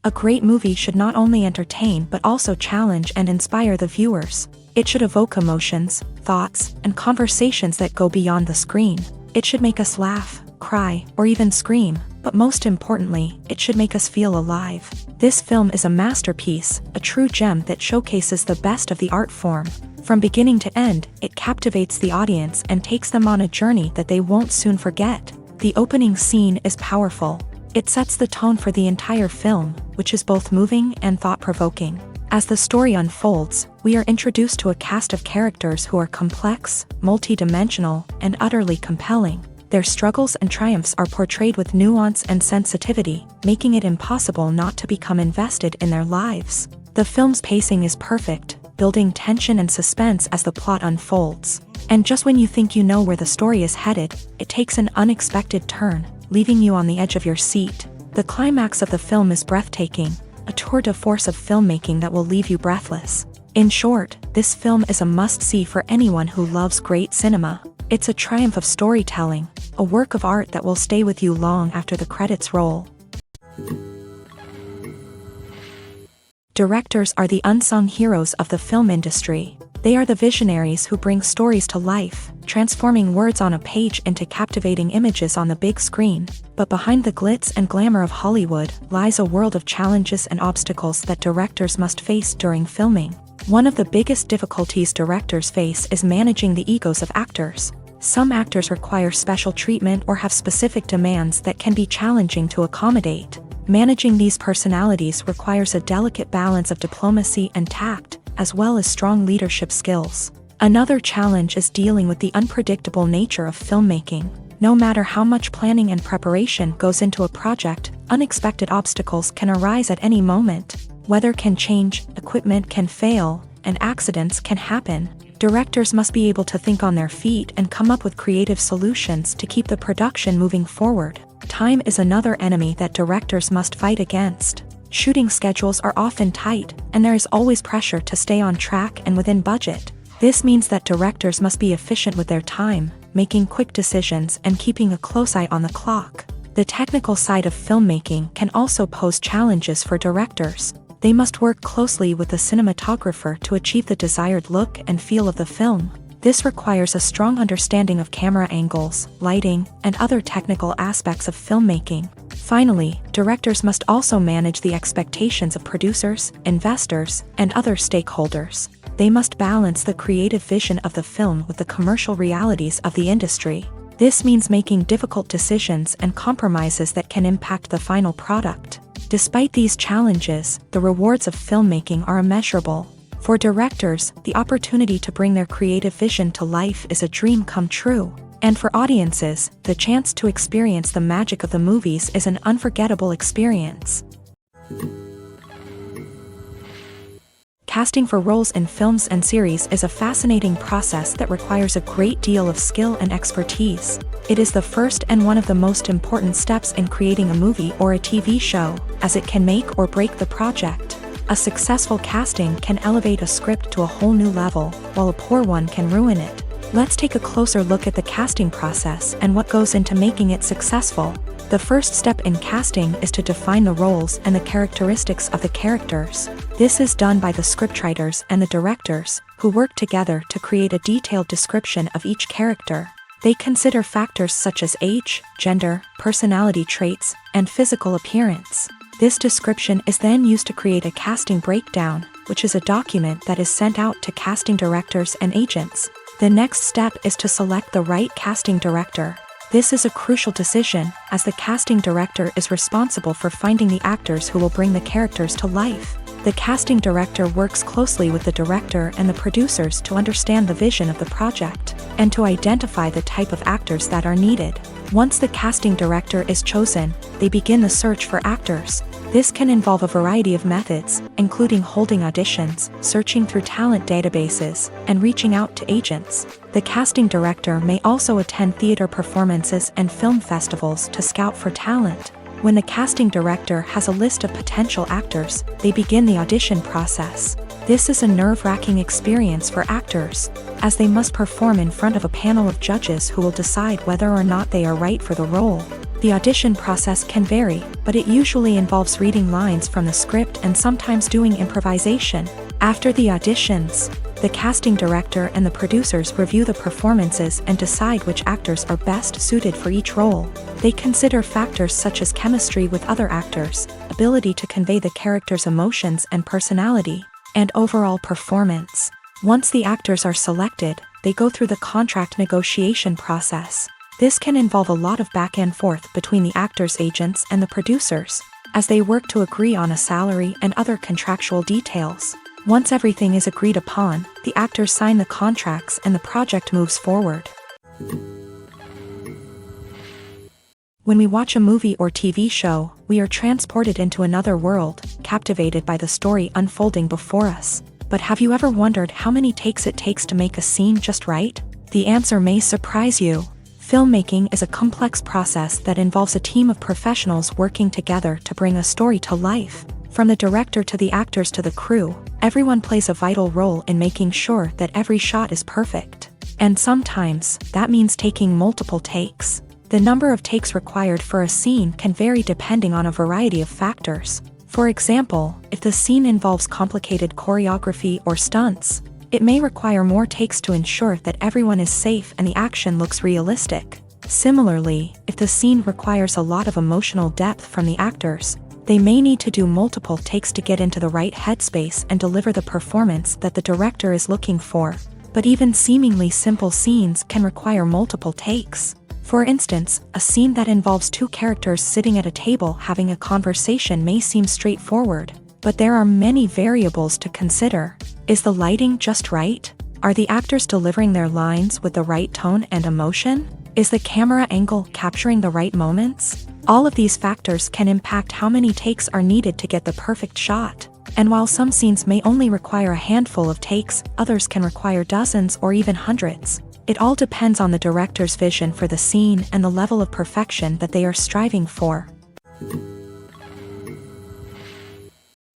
A great movie should not only entertain but also challenge and inspire the viewers. It should evoke emotions, thoughts, and conversations that go beyond the screen. It should make us laugh, cry, or even scream, but most importantly, it should make us feel alive. This film is a masterpiece, a true gem that showcases the best of the art form. From beginning to end, it captivates the audience and takes them on a journey that they won't soon forget. The opening scene is powerful. It sets the tone for the entire film, which is both moving and thought-provoking. As the story unfolds, we are introduced to a cast of characters who are complex, multi-dimensional, and utterly compelling. Their struggles and triumphs are portrayed with nuance and sensitivity, making it impossible not to become invested in their lives. The film's pacing is perfect, building tension and suspense as the plot unfolds. And just when you think you know where the story is headed, it takes an unexpected turn, leaving you on the edge of your seat. The climax of the film is breathtaking, a tour de force of filmmaking that will leave you breathless. In short, this film is a must-see for anyone who loves great cinema. It's a triumph of storytelling, a work of art that will stay with you long after the credits roll. Directors are the unsung heroes of the film industry. They are the visionaries who bring stories to life, transforming words on a page into captivating images on the big screen. But behind the glitz and glamour of Hollywood lies a world of challenges and obstacles that directors must face during filming. One of the biggest difficulties directors face is managing the egos of actors. Some actors require special treatment or have specific demands that can be challenging to accommodate. Managing these personalities requires a delicate balance of diplomacy and tact, as well as strong leadership skills. Another challenge is dealing with the unpredictable nature of filmmaking. No matter how much planning and preparation goes into a project, unexpected obstacles can arise at any moment. Weather can change, equipment can fail, and accidents can happen. Directors must be able to think on their feet and come up with creative solutions to keep the production moving forward. Time is another enemy that directors must fight against. Shooting schedules are often tight, and there is always pressure to stay on track and within budget. This means that directors must be efficient with their time, making quick decisions and keeping a close eye on the clock. The technical side of filmmaking can also pose challenges for directors. They must work closely with the cinematographer to achieve the desired look and feel of the film. This requires a strong understanding of camera angles, lighting, and other technical aspects of filmmaking. Finally, directors must also manage the expectations of producers, investors, and other stakeholders. They must balance the creative vision of the film with the commercial realities of the industry. This means making difficult decisions and compromises that can impact the final product. Despite these challenges, the rewards of filmmaking are immeasurable. For directors, the opportunity to bring their creative vision to life is a dream come true. And for audiences, the chance to experience the magic of the movies is an unforgettable experience. Casting for roles in films and series is a fascinating process that requires a great deal of skill and expertise. It is the first and one of the most important steps in creating a movie or a TV show, as it can make or break the project. A successful casting can elevate a script to a whole new level, while a poor one can ruin it. Let's take a closer look at the casting process and what goes into making it successful. The first step in casting is to define the roles and the characteristics of the characters. This is done by the scriptwriters and the directors, who work together to create a detailed description of each character. They consider factors such as age, gender, personality traits, and physical appearance. This description is then used to create a casting breakdown, which is a document that is sent out to casting directors and agents. The next step is to select the right casting director. This is a crucial decision, as the casting director is responsible for finding the actors who will bring the characters to life. The casting director works closely with the director and the producers to understand the vision of the project, and to identify the type of actors that are needed. Once the casting director is chosen, they begin the search for actors. This can involve a variety of methods, including holding auditions, searching through talent databases, and reaching out to agents. The casting director may also attend theater performances and film festivals to scout for talent. When the casting director has a list of potential actors, they begin the audition process. This is a nerve-wracking experience for actors, as they must perform in front of a panel of judges who will decide whether or not they are right for the role. The audition process can vary, but it usually involves reading lines from the script and sometimes doing improvisation. After the auditions, the casting director and the producers review the performances and decide which actors are best suited for each role. They consider factors such as chemistry with other actors, ability to convey the character's emotions and personality, and overall performance. Once the actors are selected, they go through the contract negotiation process. This can involve a lot of back and forth between the actors' agents and the producers, as they work to agree on a salary and other contractual details. Once everything is agreed upon, the actors sign the contracts and the project moves forward. When we watch a movie or TV show, we are transported into another world, captivated by the story unfolding before us. But have you ever wondered how many takes it takes to make a scene just right? The answer may surprise you. Filmmaking is a complex process that involves a team of professionals working together to bring a story to life. From the director to the actors to the crew, everyone plays a vital role in making sure that every shot is perfect. And sometimes, that means taking multiple takes. The number of takes required for a scene can vary depending on a variety of factors. For example, if the scene involves complicated choreography or stunts, it may require more takes to ensure that everyone is safe and the action looks realistic. Similarly, if the scene requires a lot of emotional depth from the actors, they may need to do multiple takes to get into the right headspace and deliver the performance that the director is looking for. But even seemingly simple scenes can require multiple takes. For instance, a scene that involves two characters sitting at a table having a conversation may seem straightforward, but there are many variables to consider. Is the lighting just right? Are the actors delivering their lines with the right tone and emotion? Is the camera angle capturing the right moments? All of these factors can impact how many takes are needed to get the perfect shot. And while some scenes may only require a handful of takes, others can require dozens or even hundreds. It all depends on the director's vision for the scene and the level of perfection that they are striving for.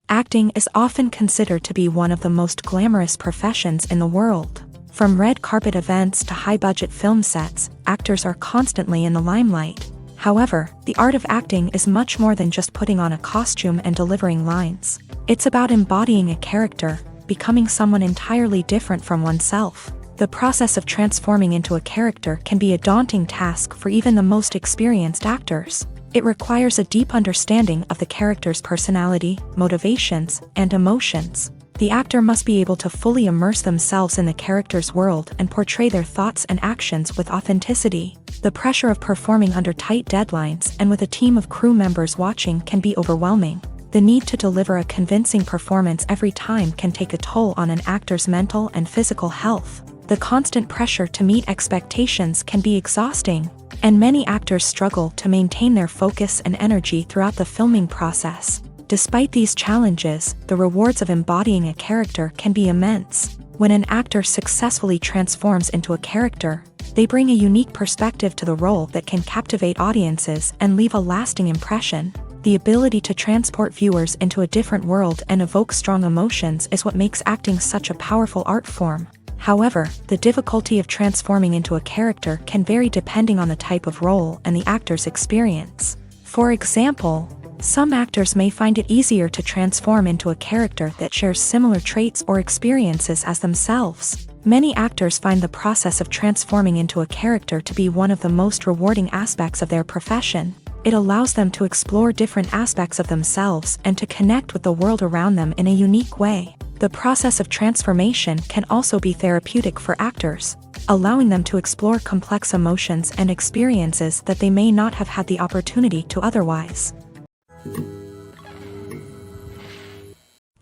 Acting is often considered to be one of the most glamorous professions in the world. From red carpet events to high-budget film sets, actors are constantly in the limelight. However, the art of acting is much more than just putting on a costume and delivering lines. It's about embodying a character, becoming someone entirely different from oneself. The process of transforming into a character can be a daunting task for even the most experienced actors. It requires a deep understanding of the character's personality, motivations, and emotions. The actor must be able to fully immerse themselves in the character's world and portray their thoughts and actions with authenticity. The pressure of performing under tight deadlines and with a team of crew members watching can be overwhelming. The need to deliver a convincing performance every time can take a toll on an actor's mental and physical health. The constant pressure to meet expectations can be exhausting, and many actors struggle to maintain their focus and energy throughout the filming process. Despite these challenges, the rewards of embodying a character can be immense. When an actor successfully transforms into a character, they bring a unique perspective to the role that can captivate audiences and leave a lasting impression. The ability to transport viewers into a different world and evoke strong emotions is what makes acting such a powerful art form. However, the difficulty of transforming into a character can vary depending on the type of role and the actor's experience. For example, some actors may find it easier to transform into a character that shares similar traits or experiences as themselves. Many actors find the process of transforming into a character to be one of the most rewarding aspects of their profession. It allows them to explore different aspects of themselves and to connect with the world around them in a unique way. The process of transformation can also be therapeutic for actors, allowing them to explore complex emotions and experiences that they may not have had the opportunity to otherwise.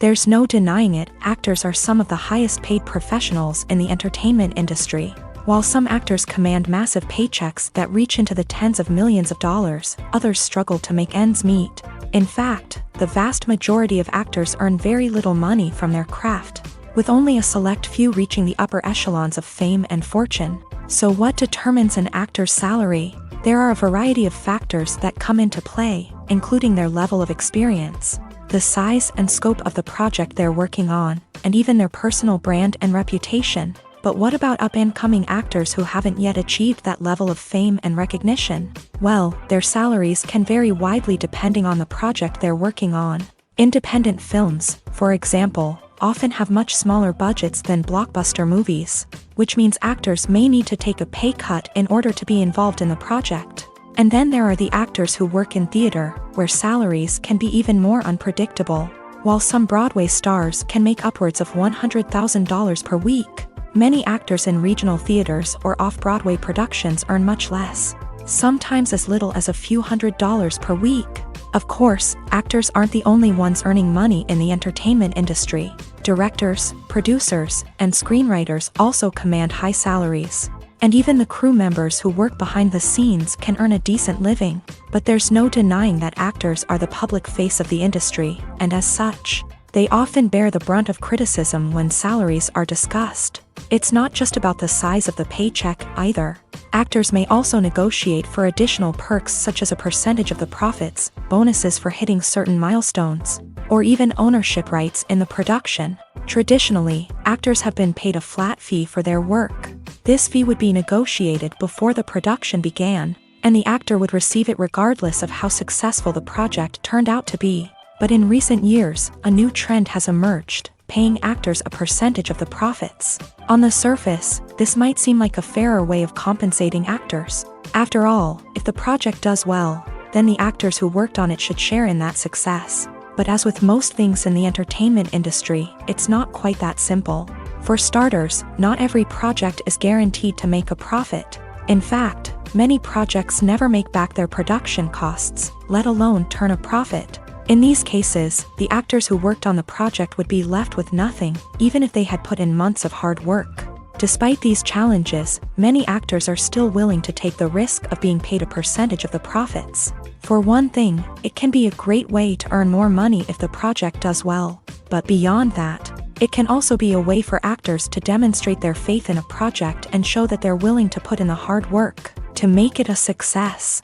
There's no denying it, actors are some of the highest paid professionals in the entertainment industry. While some actors command massive paychecks that reach into the tens of millions of dollars, others struggle to make ends meet. In fact, the vast majority of actors earn very little money from their craft, with only a select few reaching the upper echelons of fame and fortune. So what determines an actor's salary? There are a variety of factors that come into play, including their level of experience, the size and scope of the project they're working on, and even their personal brand and reputation. But what about up-and-coming actors who haven't yet achieved that level of fame and recognition? Well, their salaries can vary widely depending on the project they're working on. Independent films, for example, often have much smaller budgets than blockbuster movies, which means actors may need to take a pay cut in order to be involved in the project. And then there are the actors who work in theater, where salaries can be even more unpredictable. While some Broadway stars can make upwards of $100,000 per week, many actors in regional theaters or off-Broadway productions earn much less, sometimes as little as a few $100s per week. Of course, actors aren't the only ones earning money in the entertainment industry. Directors, producers, and screenwriters also command high salaries. And even the crew members who work behind the scenes can earn a decent living. But there's no denying that actors are the public face of the industry, and as such, they often bear the brunt of criticism when salaries are discussed. It's not just about the size of the paycheck, either. Actors may also negotiate for additional perks such as a percentage of the profits, bonuses for hitting certain milestones, or even ownership rights in the production. Traditionally, actors have been paid a flat fee for their work. This fee would be negotiated before the production began, and the actor would receive it regardless of how successful the project turned out to be. But in recent years, a new trend has emerged, paying actors a percentage of the profits. On the surface, this might seem like a fairer way of compensating actors. After all, if the project does well, then the actors who worked on it should share in that success. But as with most things in the entertainment industry, it's not quite that simple. For starters, not every project is guaranteed to make a profit. In fact, many projects never make back their production costs, let alone turn a profit. In these cases, the actors who worked on the project would be left with nothing, even if they had put in months of hard work. Despite these challenges, many actors are still willing to take the risk of being paid a percentage of the profits. For one thing, it can be a great way to earn more money if the project does well. But beyond that, it can also be a way for actors to demonstrate their faith in a project and show that they're willing to put in the hard work to make it a success.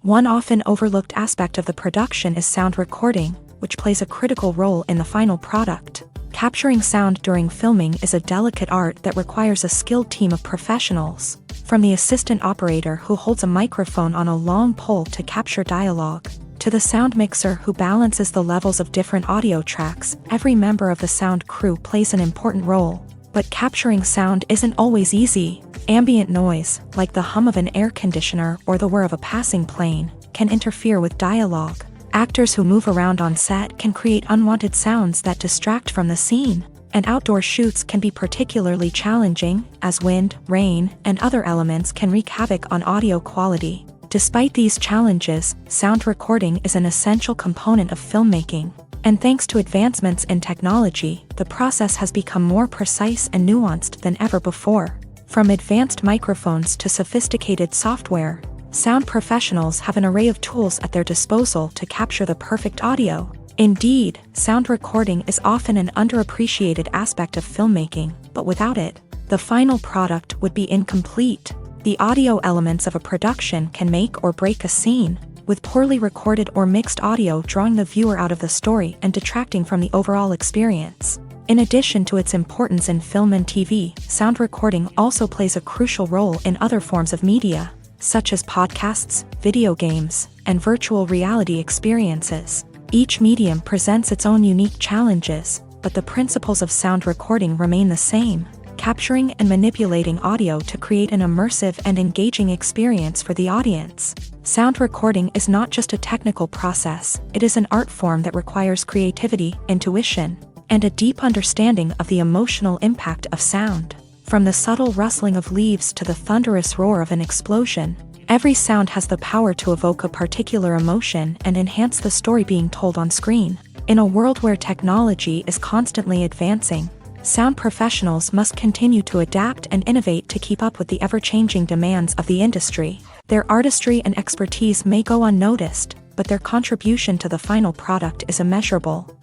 One often overlooked aspect of the production is sound recording, which plays a critical role in the final product. Capturing sound during filming is a delicate art that requires a skilled team of professionals, from the assistant operator who holds a microphone on a long pole to capture dialogue, to the sound mixer who balances the levels of different audio tracks. Every member of the sound crew plays an important role. But capturing sound isn't always easy. Ambient noise, like the hum of an air conditioner or the whir of a passing plane, can interfere with dialogue. Actors who move around on set can create unwanted sounds that distract from the scene. And outdoor shoots can be particularly challenging, as wind, rain, and other elements can wreak havoc on audio quality. Despite these challenges, sound recording is an essential component of filmmaking. And thanks to advancements in technology, the process has become more precise and nuanced than ever before. From advanced microphones to sophisticated software, sound professionals have an array of tools at their disposal to capture the perfect audio. Indeed, sound recording is often an underappreciated aspect of filmmaking, but without it, the final product would be incomplete. The audio elements of a production can make or break a scene, with poorly recorded or mixed audio drawing the viewer out of the story and detracting from the overall experience. In addition to its importance in film and TV, sound recording also plays a crucial role in other forms of media, such as podcasts, video games, and virtual reality experiences. Each medium presents its own unique challenges, but the principles of sound recording remain the same: capturing and manipulating audio to create an immersive and engaging experience for the audience. Sound recording is not just a technical process, it is an art form that requires creativity, intuition, and a deep understanding of the emotional impact of sound. From the subtle rustling of leaves to the thunderous roar of an explosion, every sound has the power to evoke a particular emotion and enhance the story being told on screen. In a world where technology is constantly advancing, sound professionals must continue to adapt and innovate to keep up with the ever-changing demands of the industry. Their artistry and expertise may go unnoticed, but their contribution to the final product is immeasurable.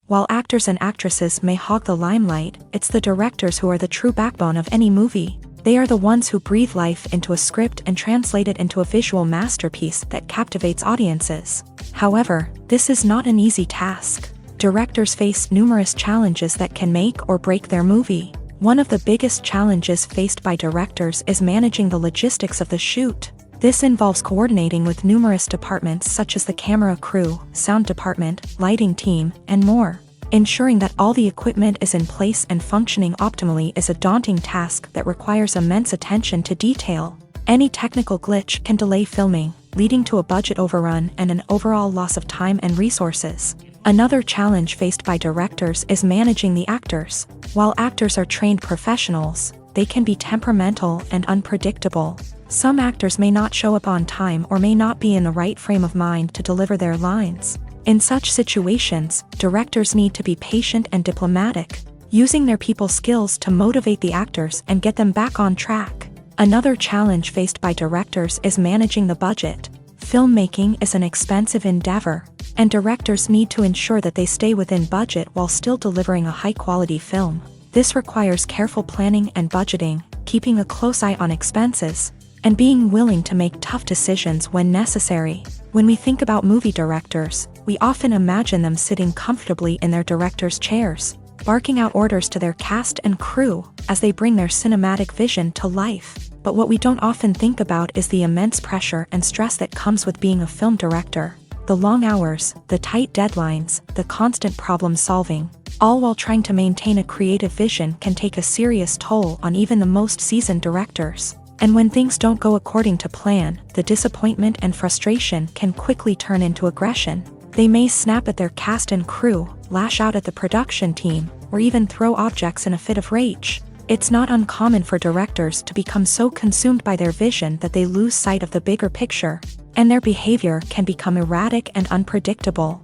While actors and actresses may hog the limelight, it's the directors who are the true backbone of any movie. They are the ones who breathe life into a script and translate it into a visual masterpiece that captivates audiences. However, this is not an easy task. Directors face numerous challenges that can make or break their movie. One of the biggest challenges faced by directors is managing the logistics of the shoot. This involves coordinating with numerous departments such as the camera crew, sound department, lighting team, and more. Ensuring that all the equipment is in place and functioning optimally is a daunting task that requires immense attention to detail. Any technical glitch can delay filming, leading to a budget overrun and an overall loss of time and resources. Another challenge faced by directors is managing the actors. While actors are trained professionals, they can be temperamental and unpredictable. Some actors may not show up on time or may not be in the right frame of mind to deliver their lines. In such situations, directors need to be patient and diplomatic, using their people skills to motivate the actors and get them back on track. Another challenge faced by directors is managing the budget. Filmmaking is an expensive endeavor, and directors need to ensure that they stay within budget while still delivering a high-quality film. This requires careful planning and budgeting, keeping a close eye on expenses, and being willing to make tough decisions when necessary. When we think about movie directors, we often imagine them sitting comfortably in their director's chairs, barking out orders to their cast and crew as they bring their cinematic vision to life. But what we don't often think about is the immense pressure and stress that comes with being a film director. The long hours, the tight deadlines, the constant problem solving, all while trying to maintain a creative vision can take a serious toll on even the most seasoned directors. And when things don't go according to plan, the disappointment and frustration can quickly turn into aggression. They may snap at their cast and crew, lash out at the production team, or even throw objects in a fit of rage. It's not uncommon for directors to become so consumed by their vision that they lose sight of the bigger picture, and their behavior can become erratic and unpredictable.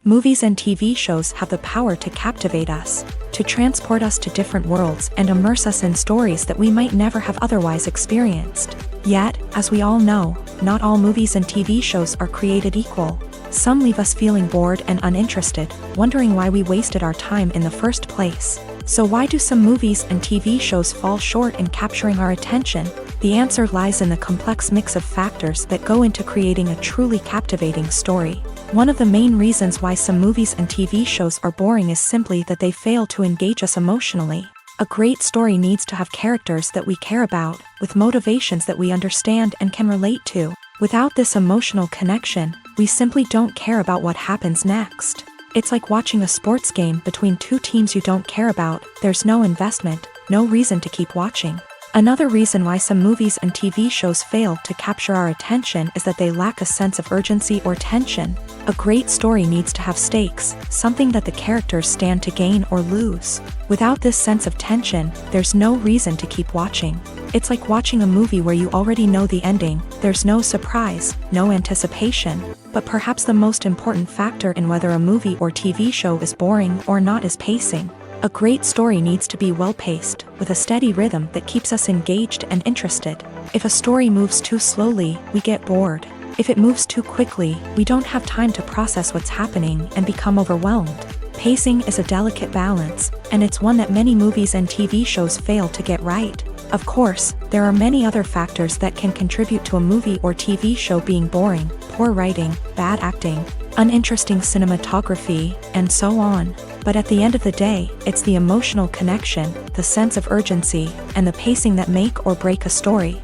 Movies and TV shows have the power to captivate us, to transport us to different worlds and immerse us in stories that we might never have otherwise experienced. Yet, as we all know, not all movies and TV shows are created equal. Some leave us feeling bored and uninterested, wondering why we wasted our time in the first place. So why do some movies and TV shows fall short in capturing our attention? The answer lies in the complex mix of factors that go into creating a truly captivating story. One of the main reasons why some movies and TV shows are boring is simply that they fail to engage us emotionally. A great story needs to have characters that we care about, with motivations that we understand and can relate to. Without this emotional connection, we simply don't care about what happens next. It's like watching a sports game between two teams you don't care about. There's no investment, no reason to keep watching. Another reason why some movies and TV shows fail to capture our attention is that they lack a sense of urgency or tension. A great story needs to have stakes, something that the characters stand to gain or lose. Without this sense of tension, there's no reason to keep watching. It's like watching a movie where you already know the ending. There's no surprise, no anticipation. But perhaps the most important factor in whether a movie or TV show is boring or not is pacing. A great story needs to be well-paced, with a steady rhythm that keeps us engaged and interested. If a story moves too slowly, we get bored. If it moves too quickly, we don't have time to process what's happening and become overwhelmed. Pacing is a delicate balance, and it's one that many movies and TV shows fail to get right. Of course, there are many other factors that can contribute to a movie or TV show being boring: poor writing, bad acting, uninteresting cinematography, and so on. But at the end of the day, it's the emotional connection, the sense of urgency, and the pacing that make or break a story.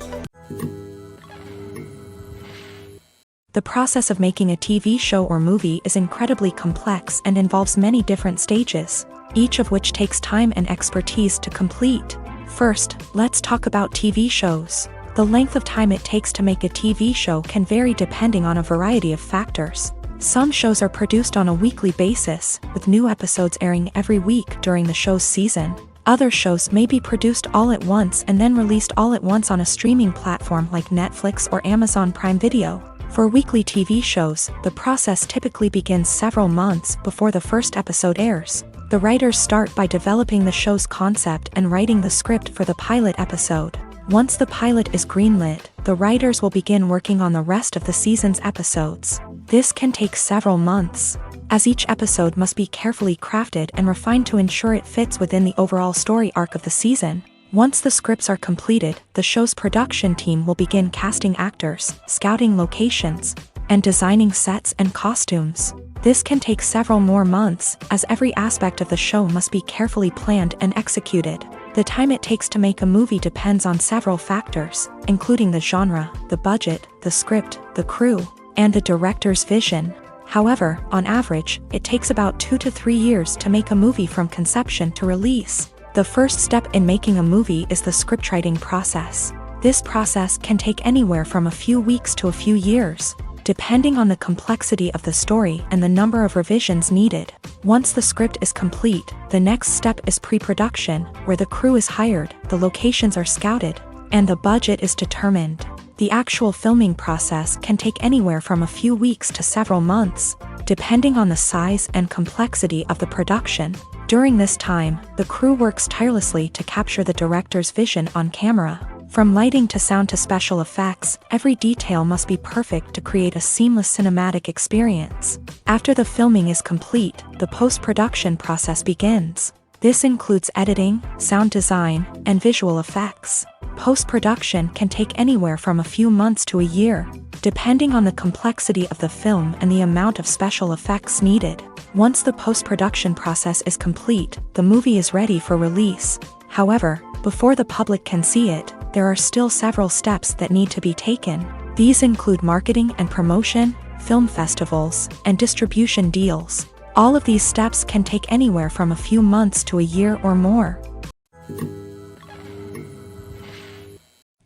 The process of making a TV show or movie is incredibly complex and involves many different stages, each of which takes time and expertise to complete. First, let's talk about TV shows. The length of time it takes to make a TV show can vary depending on a variety of factors. Some shows are produced on a weekly basis, with new episodes airing every week during the show's season. Other shows may be produced all at once and then released all at once on a streaming platform like Netflix or Amazon Prime Video. For weekly TV shows, the process typically begins several months before the first episode airs. The writers start by developing the show's concept and writing the script for the pilot episode. Once the pilot is greenlit, the writers will begin working on the rest of the season's episodes. This can take several months. as each episode must be carefully crafted and refined to ensure it fits within the overall story arc of the season. Once the scripts are completed, the show's production team will begin casting actors, scouting locations, and designing sets and costumes. This can take several more months, as every aspect of the show must be carefully planned and executed. The time it takes to make a movie depends on several factors, including the genre, the budget, the script, the crew, and the director's vision. However, on average, it takes about 2 to 3 years to make a movie from conception to release. The first step in making a movie is the scriptwriting process. This process can take anywhere from a few weeks to a few years, depending on the complexity of the story and the number of revisions needed. Once the script is complete, the next step is pre-production, where the crew is hired, the locations are scouted, and the budget is determined. The actual filming process can take anywhere from a few weeks to several months, depending on the size and complexity of the production. During this time, the crew works tirelessly to capture the director's vision on camera. From lighting to sound to special effects, every detail must be perfect to create a seamless cinematic experience. After the filming is complete, the post-production process begins. This includes editing, sound design, and visual effects. Post-production can take anywhere from a few months to a year, depending on the complexity of the film and the amount of special effects needed. Once the post-production process is complete, the movie is ready for release. However, before the public can see it, there are still several steps that need to be taken. These include marketing and promotion, film festivals, and distribution deals. All of these steps can take anywhere from a few months to a year or more.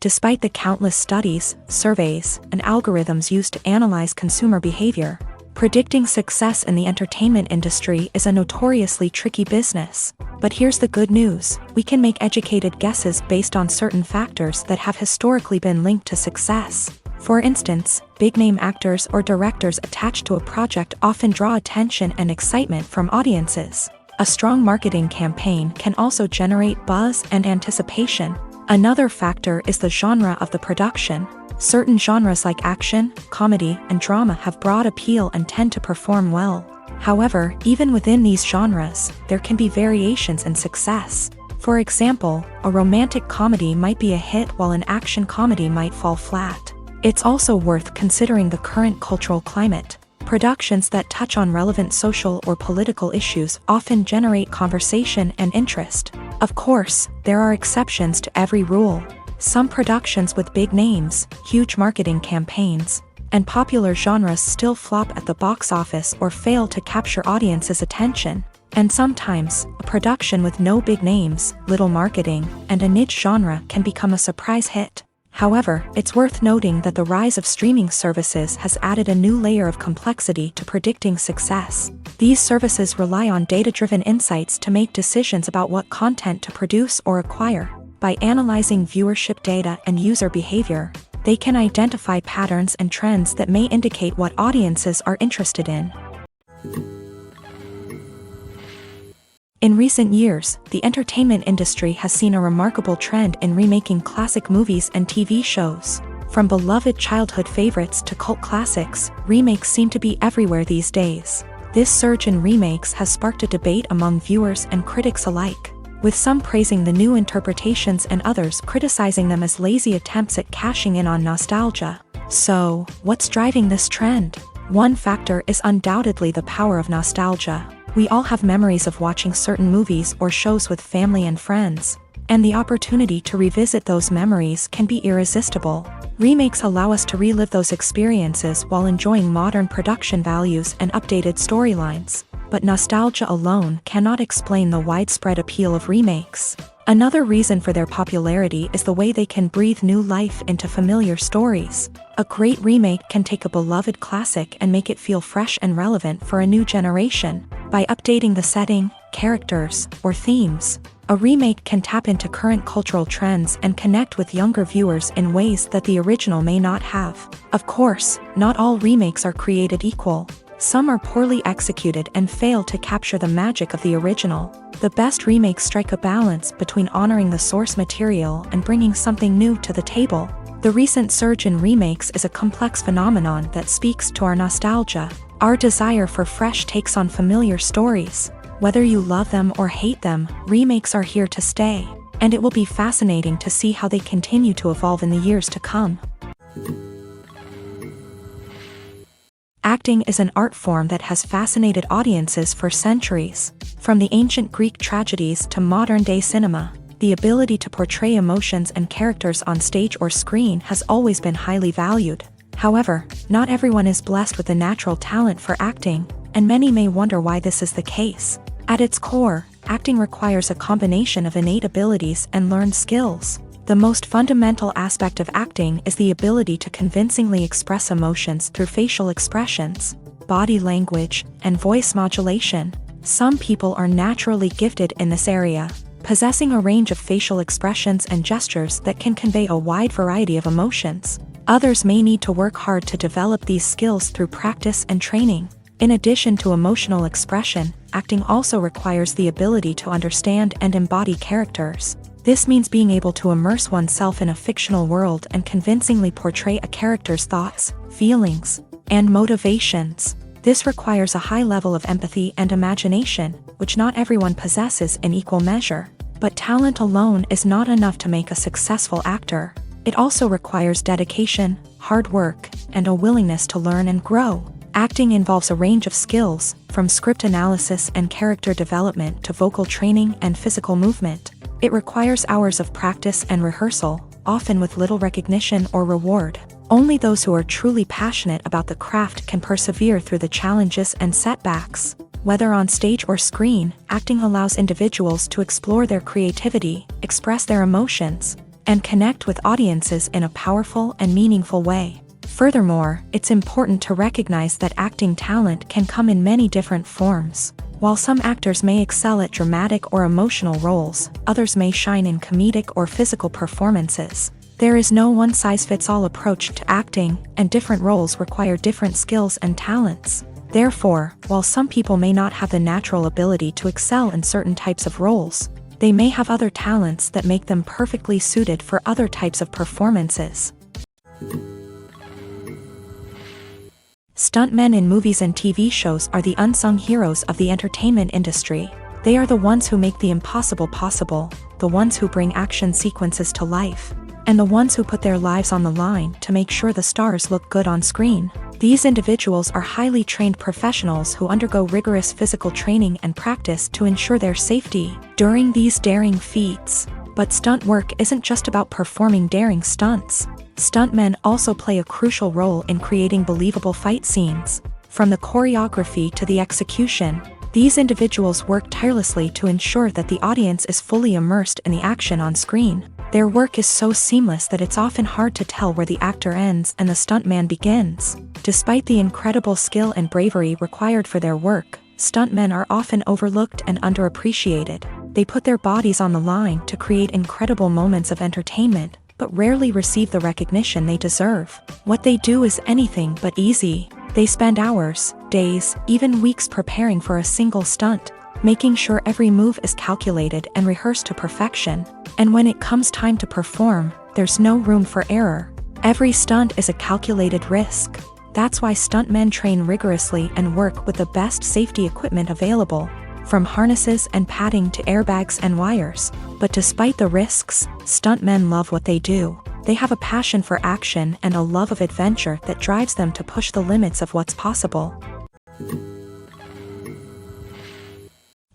Despite the countless studies, surveys, and algorithms used to analyze consumer behavior, predicting success in the entertainment industry is a notoriously tricky business. But here's the good news: we can make educated guesses based on certain factors that have historically been linked to success. For instance, big-name actors or directors attached to a project often draw attention and excitement from audiences. A strong marketing campaign can also generate buzz and anticipation. Another factor is the genre of the production. Certain genres like action, comedy, and drama have broad appeal and tend to perform well. However, even within these genres, there can be variations in success. For example, a romantic comedy might be a hit while an action comedy might fall flat. It's also worth considering the current cultural climate. Productions that touch on relevant social or political issues often generate conversation and interest. Of course, there are exceptions to every rule. Some productions with big names, huge marketing campaigns, and popular genres still flop at the box office or fail to capture audiences' attention. And sometimes, a production with no big names, little marketing, and a niche genre can become a surprise hit. However, it's worth noting that the rise of streaming services has added a new layer of complexity to predicting success. These services rely on data-driven insights to make decisions about what content to produce or acquire. By analyzing viewership data and user behavior, they can identify patterns and trends that may indicate what audiences are interested in. In recent years, the entertainment industry has seen a remarkable trend in remaking classic movies and TV shows. From beloved childhood favorites to cult classics, remakes seem to be everywhere these days. This surge in remakes has sparked a debate among viewers and critics alike, with some praising the new interpretations and others criticizing them as lazy attempts at cashing in on nostalgia. So, what's driving this trend? One factor is undoubtedly the power of nostalgia. We all have memories of watching certain movies or shows with family and friends, and the opportunity to revisit those memories can be irresistible. Remakes allow us to relive those experiences while enjoying modern production values and updated storylines. But nostalgia alone cannot explain the widespread appeal of remakes. Another reason for their popularity is the way they can breathe new life into familiar stories. A great remake can take a beloved classic and make it feel fresh and relevant for a new generation. By updating the setting, characters, or themes, a remake can tap into current cultural trends and connect with younger viewers in ways that the original may not have. Of course, not all remakes are created equal. Some are poorly executed and fail to capture the magic of the original. The best remakes strike a balance between honoring the source material and bringing something new to the table. The recent surge in remakes is a complex phenomenon that speaks to our nostalgia, our desire for fresh takes on familiar stories. Whether you love them or hate them, remakes are here to stay, and it will be fascinating to see how they continue to evolve in the years to come. Acting is an art form that has fascinated audiences for centuries. From the ancient Greek tragedies to modern-day cinema, the ability to portray emotions and characters on stage or screen has always been highly valued. However, not everyone is blessed with a natural talent for acting, and many may wonder why this is the case. At its core, acting requires a combination of innate abilities and learned skills. The most fundamental aspect of acting is the ability to convincingly express emotions through facial expressions, body language, and voice modulation. Some people are naturally gifted in this area, possessing a range of facial expressions and gestures that can convey a wide variety of emotions. Others may need to work hard to develop these skills through practice and training. In addition to emotional expression, acting also requires the ability to understand and embody characters. This means being able to immerse oneself in a fictional world and convincingly portray a character's thoughts, feelings, and motivations. This requires a high level of empathy and imagination, which not everyone possesses in equal measure. But talent alone is not enough to make a successful actor. It also requires dedication, hard work, and a willingness to learn and grow. Acting involves a range of skills, from script analysis and character development to vocal training and physical movement. It requires hours of practice and rehearsal, often with little recognition or reward. Only those who are truly passionate about the craft can persevere through the challenges and setbacks. Whether on stage or screen, acting allows individuals to explore their creativity, express their emotions, and connect with audiences in a powerful and meaningful way. Furthermore, it's important to recognize that acting talent can come in many different forms. While some actors may excel at dramatic or emotional roles, others may shine in comedic or physical performances. There is no one-size-fits-all approach to acting, and different roles require different skills and talents. Therefore, while some people may not have the natural ability to excel in certain types of roles, they may have other talents that make them perfectly suited for other types of performances. Stuntmen in movies and TV shows are the unsung heroes of the entertainment industry. They are the ones who make the impossible possible, the ones who bring action sequences to life, and the ones who put their lives on the line to make sure the stars look good on screen. These individuals are highly trained professionals who undergo rigorous physical training and practice to ensure their safety during these daring feats. But stunt work isn't just about performing daring stunts. Stuntmen also play a crucial role in creating believable fight scenes. From the choreography to the execution, these individuals work tirelessly to ensure that the audience is fully immersed in the action on screen. Their work is so seamless that it's often hard to tell where the actor ends and the stuntman begins. Despite the incredible skill and bravery required for their work, stuntmen are often overlooked and underappreciated. They put their bodies on the line to create incredible moments of entertainment, but rarely receive the recognition they deserve. What they do is anything but easy. They spend hours, days, even weeks preparing for a single stunt, making sure every move is calculated and rehearsed to perfection. And when it comes time to perform, there's no room for error. Every stunt is a calculated risk. That's why stuntmen train rigorously and work with the best safety equipment available, from harnesses and padding to airbags and wires. But despite the risks, stuntmen love what they do. They have a passion for action and a love of adventure that drives them to push the limits of what's possible.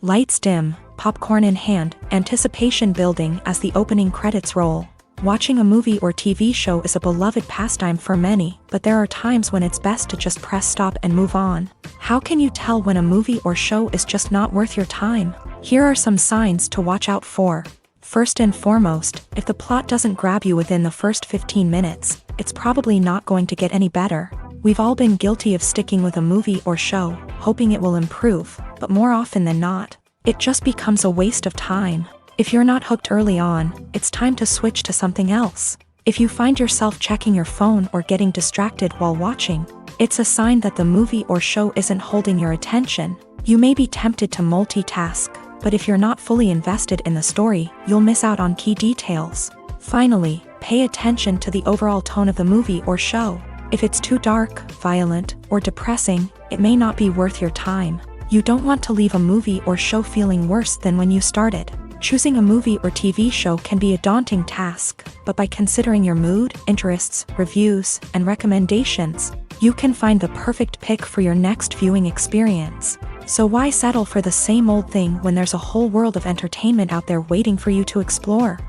Lights dim, popcorn in hand, anticipation building as the opening credits roll. Watching a movie or TV show is a beloved pastime for many, but there are times when it's best to just press stop and move on. How can you tell when a movie or show is just not worth your time? Here are some signs to watch out for. First and foremost, if the plot doesn't grab you within the first 15 minutes, it's probably not going to get any better. We've all been guilty of sticking with a movie or show, hoping it will improve, but more often than not, it just becomes a waste of time. If you're not hooked early on, it's time to switch to something else. If you find yourself checking your phone or getting distracted while watching, it's a sign that the movie or show isn't holding your attention. You may be tempted to multitask, but if you're not fully invested in the story, you'll miss out on key details. Finally, Pay attention to the overall tone of the movie or show. If it's too dark, violent, or depressing, it may not be worth your time. You don't want to leave a movie or show feeling worse than when you started. Choosing a movie or TV show can be a daunting task, but by considering your mood, interests, reviews, and recommendations, you can find the perfect pick for your next viewing experience. So why settle for the same old thing when there's a whole world of entertainment out there waiting for you to explore?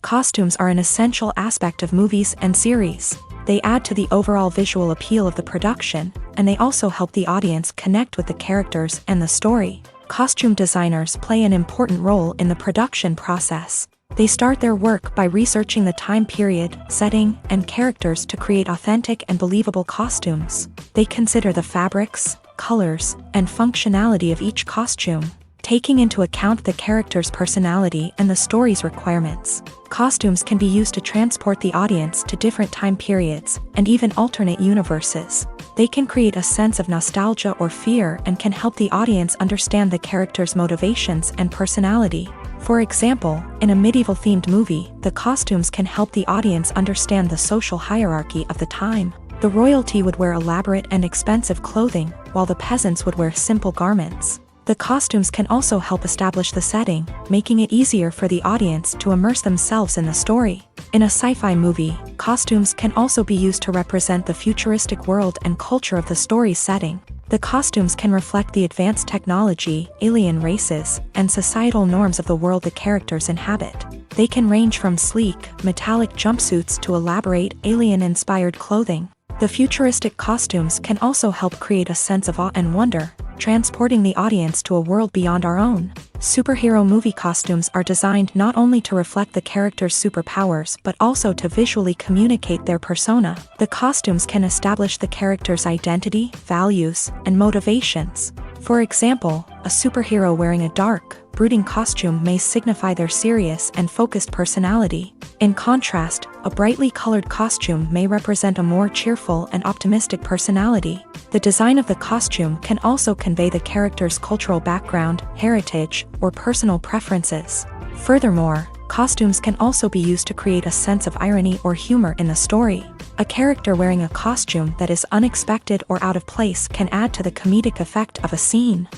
Costumes are an essential aspect of movies and series. They add to the overall visual appeal of the production, and they also help the audience connect with the characters and the story. Costume designers play an important role in the production process. They start their work by researching the time period, setting, and characters to create authentic and believable costumes. They consider the fabrics, colors, and functionality of each costume, taking into account the character's personality and the story's requirements. Costumes can be used to transport the audience to different time periods and even alternate universes. They can create a sense of nostalgia or fear and can help the audience understand the character's motivations and personality. For example, in a medieval-themed movie, the costumes can help the audience understand the social hierarchy of the time. The royalty would wear elaborate and expensive clothing, while the peasants would wear simple garments. The costumes can also help establish the setting, making it easier for the audience to immerse themselves in the story. In a sci-fi movie, costumes can also be used to represent the futuristic world and culture of the story's setting. The costumes can reflect the advanced technology, alien races, and societal norms of the world the characters inhabit. They can range from sleek, metallic jumpsuits to elaborate, alien-inspired clothing. The futuristic costumes can also help create a sense of awe and wonder, transporting the audience to a world beyond our own. Superhero movie costumes are designed not only to reflect the character's superpowers but also to visually communicate their persona. The costumes can establish the character's identity, values, and motivations. For example, a superhero wearing a dark, brooding costume may signify their serious and focused personality. In contrast, a brightly colored costume may represent a more cheerful and optimistic personality. The design of the costume can also convey the character's cultural background, heritage, or personal preferences. Furthermore, costumes can also be used to create a sense of irony or humor in the story. A character wearing a costume that is unexpected or out of place can add to the comedic effect of a scene.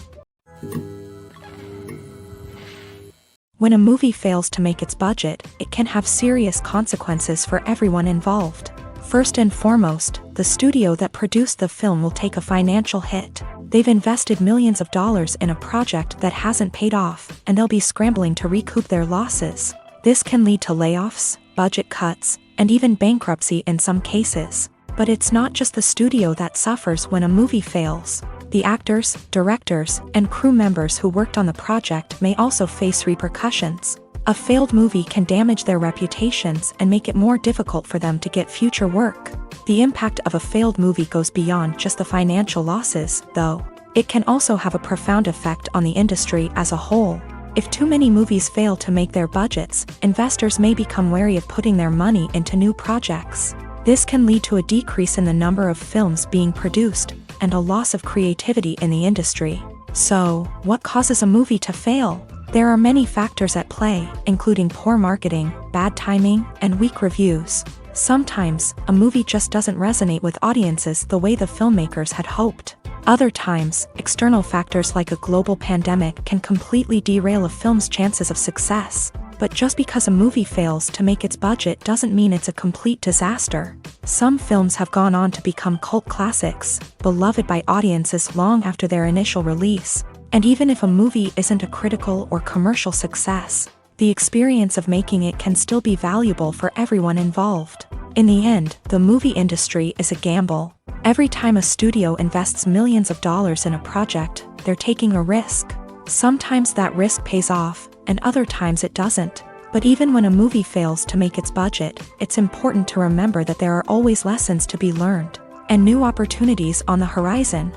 When a movie fails to make its budget, it can have serious consequences for everyone involved. First and foremost, the studio that produced the film will take a financial hit. They've invested millions of dollars in a project that hasn't paid off, and they'll be scrambling to recoup their losses. This can lead to layoffs, budget cuts, and even bankruptcy in some cases. But it's not just the studio that suffers when a movie fails. The actors, directors, and crew members who worked on the project may also face repercussions. A failed movie can damage their reputations and make it more difficult for them to get future work. The impact of a failed movie goes beyond just the financial losses, though. It can also have a profound effect on the industry as a whole. If too many movies fail to make their budgets, investors may become wary of putting their money into new projects. This can lead to a decrease in the number of films being produced, and a loss of creativity in the industry. So, what causes a movie to fail? There are many factors at play, including poor marketing, bad timing, and weak reviews. Sometimes, a movie just doesn't resonate with audiences the way the filmmakers had hoped. Other times, external factors like a global pandemic can completely derail a film's chances of success. But just because a movie fails to make its budget doesn't mean it's a complete disaster. Some films have gone on to become cult classics, beloved by audiences long after their initial release. And even if a movie isn't a critical or commercial success, the experience of making it can still be valuable for everyone involved. In the end, the movie industry is a gamble. Every time a studio invests millions of dollars in a project, they're taking a risk. Sometimes that risk pays off, and other times it doesn't. But even when a movie fails to make its budget, it's important to remember that there are always lessons to be learned, and new opportunities on the horizon.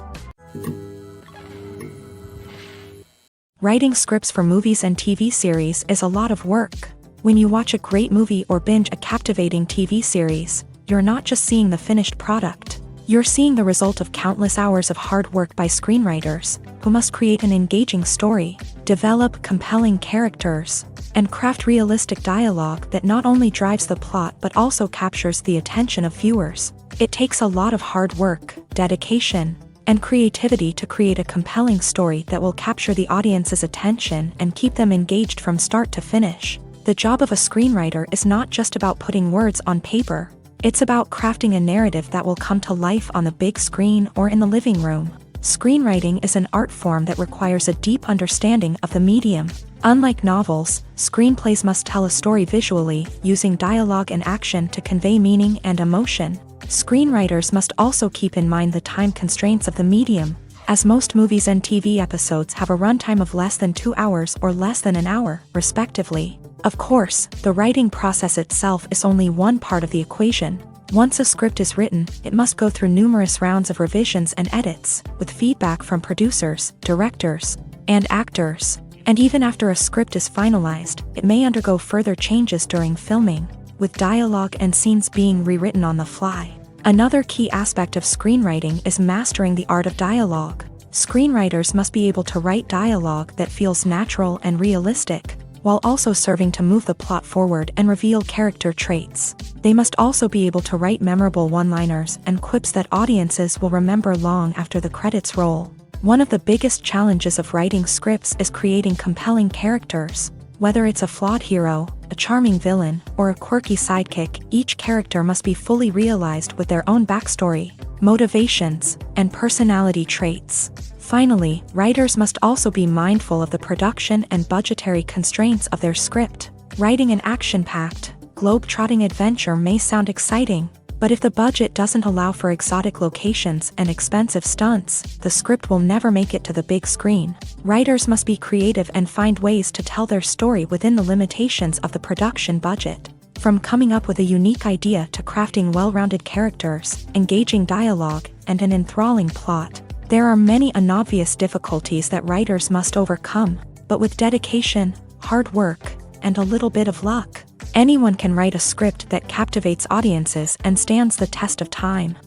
Writing scripts for movies and TV series is a lot of work. When you watch a great movie or binge a captivating TV series, you're not just seeing the finished product. You're seeing the result of countless hours of hard work by screenwriters, who must create an engaging story, develop compelling characters, and craft realistic dialogue that not only drives the plot but also captures the attention of viewers. It takes a lot of hard work, dedication, and creativity to create a compelling story that will capture the audience's attention and keep them engaged from start to finish. The job of a screenwriter is not just about putting words on paper. It's about crafting a narrative that will come to life on the big screen or in the living room. Screenwriting is an art form that requires a deep understanding of the medium. Unlike novels, screenplays must tell a story visually, using dialogue and action to convey meaning and emotion. Screenwriters must also keep in mind the time constraints of the medium, as most movies and TV episodes have a runtime of less than 2 hours or less than an hour, respectively. Of course, the writing process itself is only one part of the equation. Once a script is written, it must go through numerous rounds of revisions and edits, with feedback from producers, directors, and actors. And even after a script is finalized, it may undergo further changes during filming, with dialogue and scenes being rewritten on the fly. Another key aspect of screenwriting is mastering the art of dialogue. Screenwriters must be able to write dialogue that feels natural and realistic, while also serving to move the plot forward and reveal character traits. They must also be able to write memorable one-liners and quips that audiences will remember long after the credits roll. One of the biggest challenges of writing scripts is creating compelling characters. Whether it's a flawed hero, a charming villain, or a quirky sidekick, each character must be fully realized with their own backstory, motivations, and personality traits. Finally, writers must also be mindful of the production and budgetary constraints of their script. Writing an action-packed, globe-trotting adventure may sound exciting, but if the budget doesn't allow for exotic locations and expensive stunts, the script will never make it to the big screen. Writers must be creative and find ways to tell their story within the limitations of the production budget. From coming up with a unique idea to crafting well-rounded characters, engaging dialogue, and an enthralling plot, there are many unobvious difficulties that writers must overcome, but with dedication, hard work, and a little bit of luck, anyone can write a script that captivates audiences and stands the test of time.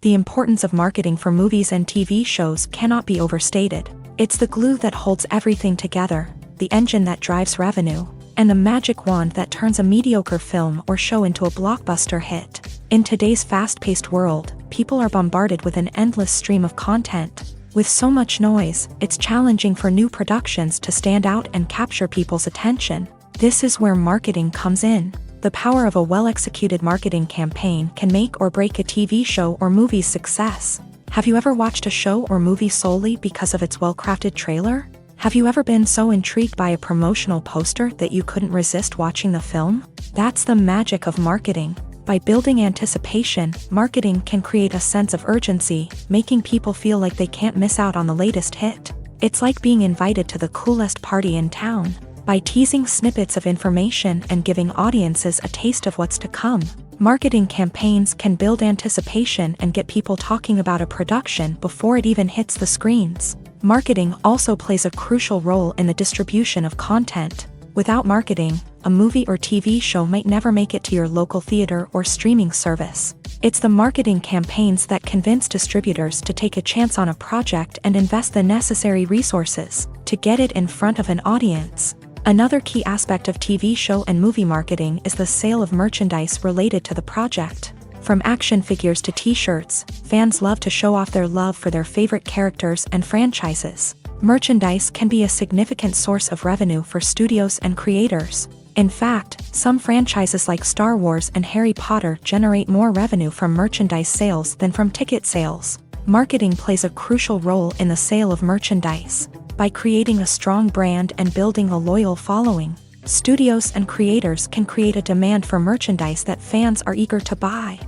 The importance of marketing for movies and TV shows cannot be overstated. It's the glue that holds everything together, the engine that drives revenue, and the magic wand that turns a mediocre film or show into a blockbuster hit. In today's fast-paced world, people are bombarded with an endless stream of content. With so much noise, it's challenging for new productions to stand out and capture people's attention. This is where marketing comes in. The power of a well-executed marketing campaign can make or break a TV show or movie's success. Have you ever watched a show or movie solely because of its well-crafted trailer? Have you ever been so intrigued by a promotional poster that you couldn't resist watching the film? That's the magic of marketing. By building anticipation, marketing can create a sense of urgency, making people feel like they can't miss out on the latest hit. It's like being invited to the coolest party in town. By teasing snippets of information and giving audiences a taste of what's to come, marketing campaigns can build anticipation and get people talking about a production before it even hits the screens. Marketing also plays a crucial role in the distribution of content. Without marketing, a movie or TV show might never make it to your local theater or streaming service. It's the marketing campaigns that convince distributors to take a chance on a project and invest the necessary resources to get it in front of an audience. Another key aspect of TV show and movie marketing is the sale of merchandise related to the project. From action figures to t-shirts, fans love to show off their love for their favorite characters and franchises. Merchandise can be a significant source of revenue for studios and creators. In fact, some franchises like Star Wars and Harry Potter generate more revenue from merchandise sales than from ticket sales. Marketing plays a crucial role in the sale of merchandise. By creating a strong brand and building a loyal following, studios and creators can create a demand for merchandise that fans are eager to buy.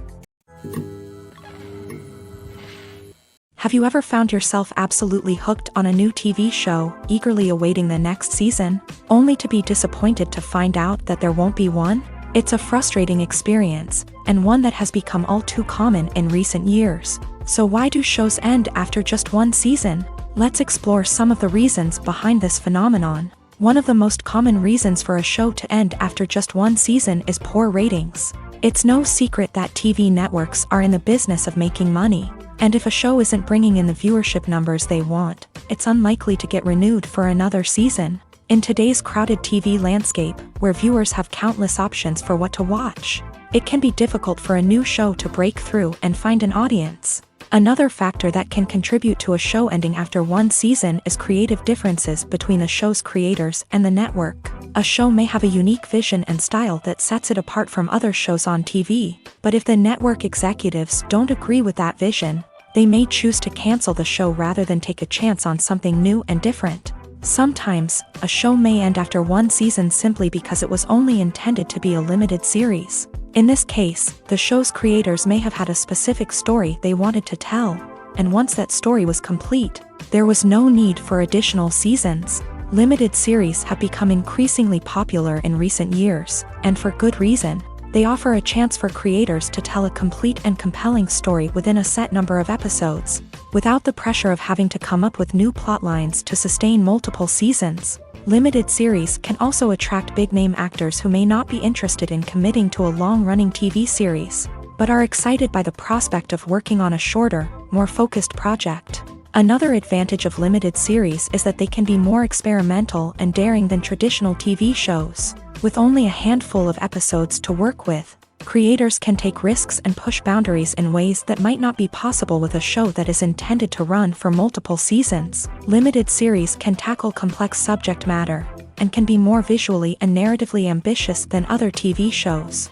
Have you ever found yourself absolutely hooked on a new TV show, eagerly awaiting the next season, only to be disappointed to find out that there won't be one? It's a frustrating experience, and one that has become all too common in recent years. So why do shows end after just one season? Let's explore some of the reasons behind this phenomenon. One of the most common reasons for a show to end after just one season is poor ratings. It's no secret that TV networks are in the business of making money. And if a show isn't bringing in the viewership numbers they want, it's unlikely to get renewed for another season. In today's crowded TV landscape, where viewers have countless options for what to watch, it can be difficult for a new show to break through and find an audience. Another factor that can contribute to a show ending after one season is creative differences between the show's creators and the network. A show may have a unique vision and style that sets it apart from other shows on TV, but if the network executives don't agree with that vision, they may choose to cancel the show rather than take a chance on something new and different. Sometimes, a show may end after one season simply because it was only intended to be a limited series. In this case, the show's creators may have had a specific story they wanted to tell, and once that story was complete, there was no need for additional seasons. Limited series have become increasingly popular in recent years, and for good reason. They offer a chance for creators to tell a complete and compelling story within a set number of episodes, without the pressure of having to come up with new plotlines to sustain multiple seasons. Limited series can also attract big-name actors who may not be interested in committing to a long-running TV series, but are excited by the prospect of working on a shorter, more focused project. Another advantage of limited series is that they can be more experimental and daring than traditional TV shows. With only a handful of episodes to work with, creators can take risks and push boundaries in ways that might not be possible with a show that is intended to run for multiple seasons. Limited series can tackle complex subject matter, and can be more visually and narratively ambitious than other TV shows.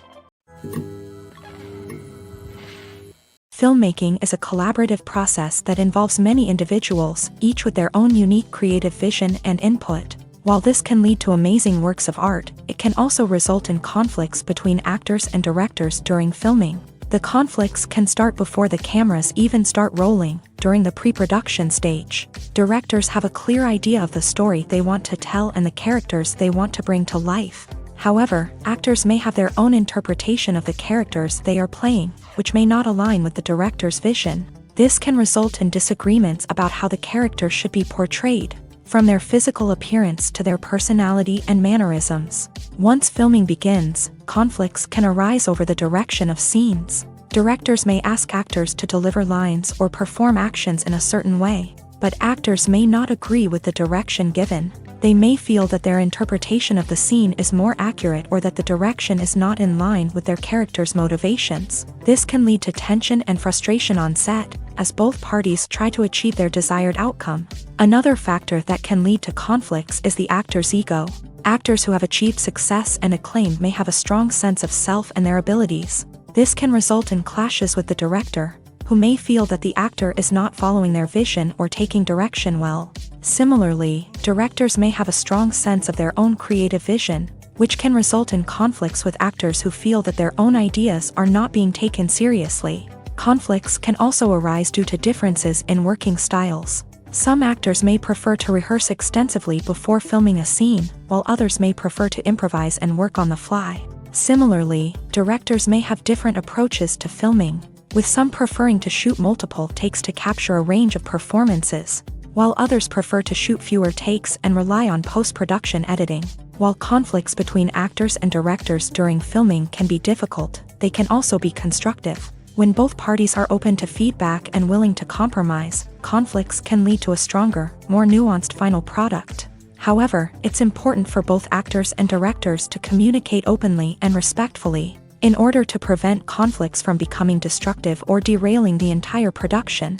Filmmaking is a collaborative process that involves many individuals, each with their own unique creative vision and input. While this can lead to amazing works of art, it can also result in conflicts between actors and directors during filming. The conflicts can start before the cameras even start rolling, during the pre-production stage. Directors have a clear idea of the story they want to tell and the characters they want to bring to life. However, actors may have their own interpretation of the characters they are playing, which may not align with the director's vision. This can result in disagreements about how the character should be portrayed, from their physical appearance to their personality and mannerisms. Once filming begins, conflicts can arise over the direction of scenes. Directors may ask actors to deliver lines or perform actions in a certain way, but actors may not agree with the direction given. They may feel that their interpretation of the scene is more accurate or that the direction is not in line with their character's motivations. This can lead to tension and frustration on set, as both parties try to achieve their desired outcome. Another factor that can lead to conflicts is the actor's ego. Actors who have achieved success and acclaim may have a strong sense of self and their abilities. This can result in clashes with the director, who may feel that the actor is not following their vision or taking direction well. Similarly, directors may have a strong sense of their own creative vision, which can result in conflicts with actors who feel that their own ideas are not being taken seriously. Conflicts can also arise due to differences in working styles. Some actors may prefer to rehearse extensively before filming a scene, while others may prefer to improvise and work on the fly. Similarly, directors may have different approaches to filming, with some preferring to shoot multiple takes to capture a range of performances, while others prefer to shoot fewer takes and rely on post-production editing. While conflicts between actors and directors during filming can be difficult, they can also be constructive. When both parties are open to feedback and willing to compromise, conflicts can lead to a stronger, more nuanced final product. However, it's important for both actors and directors to communicate openly and respectfully, in order to prevent conflicts from becoming destructive or derailing the entire production.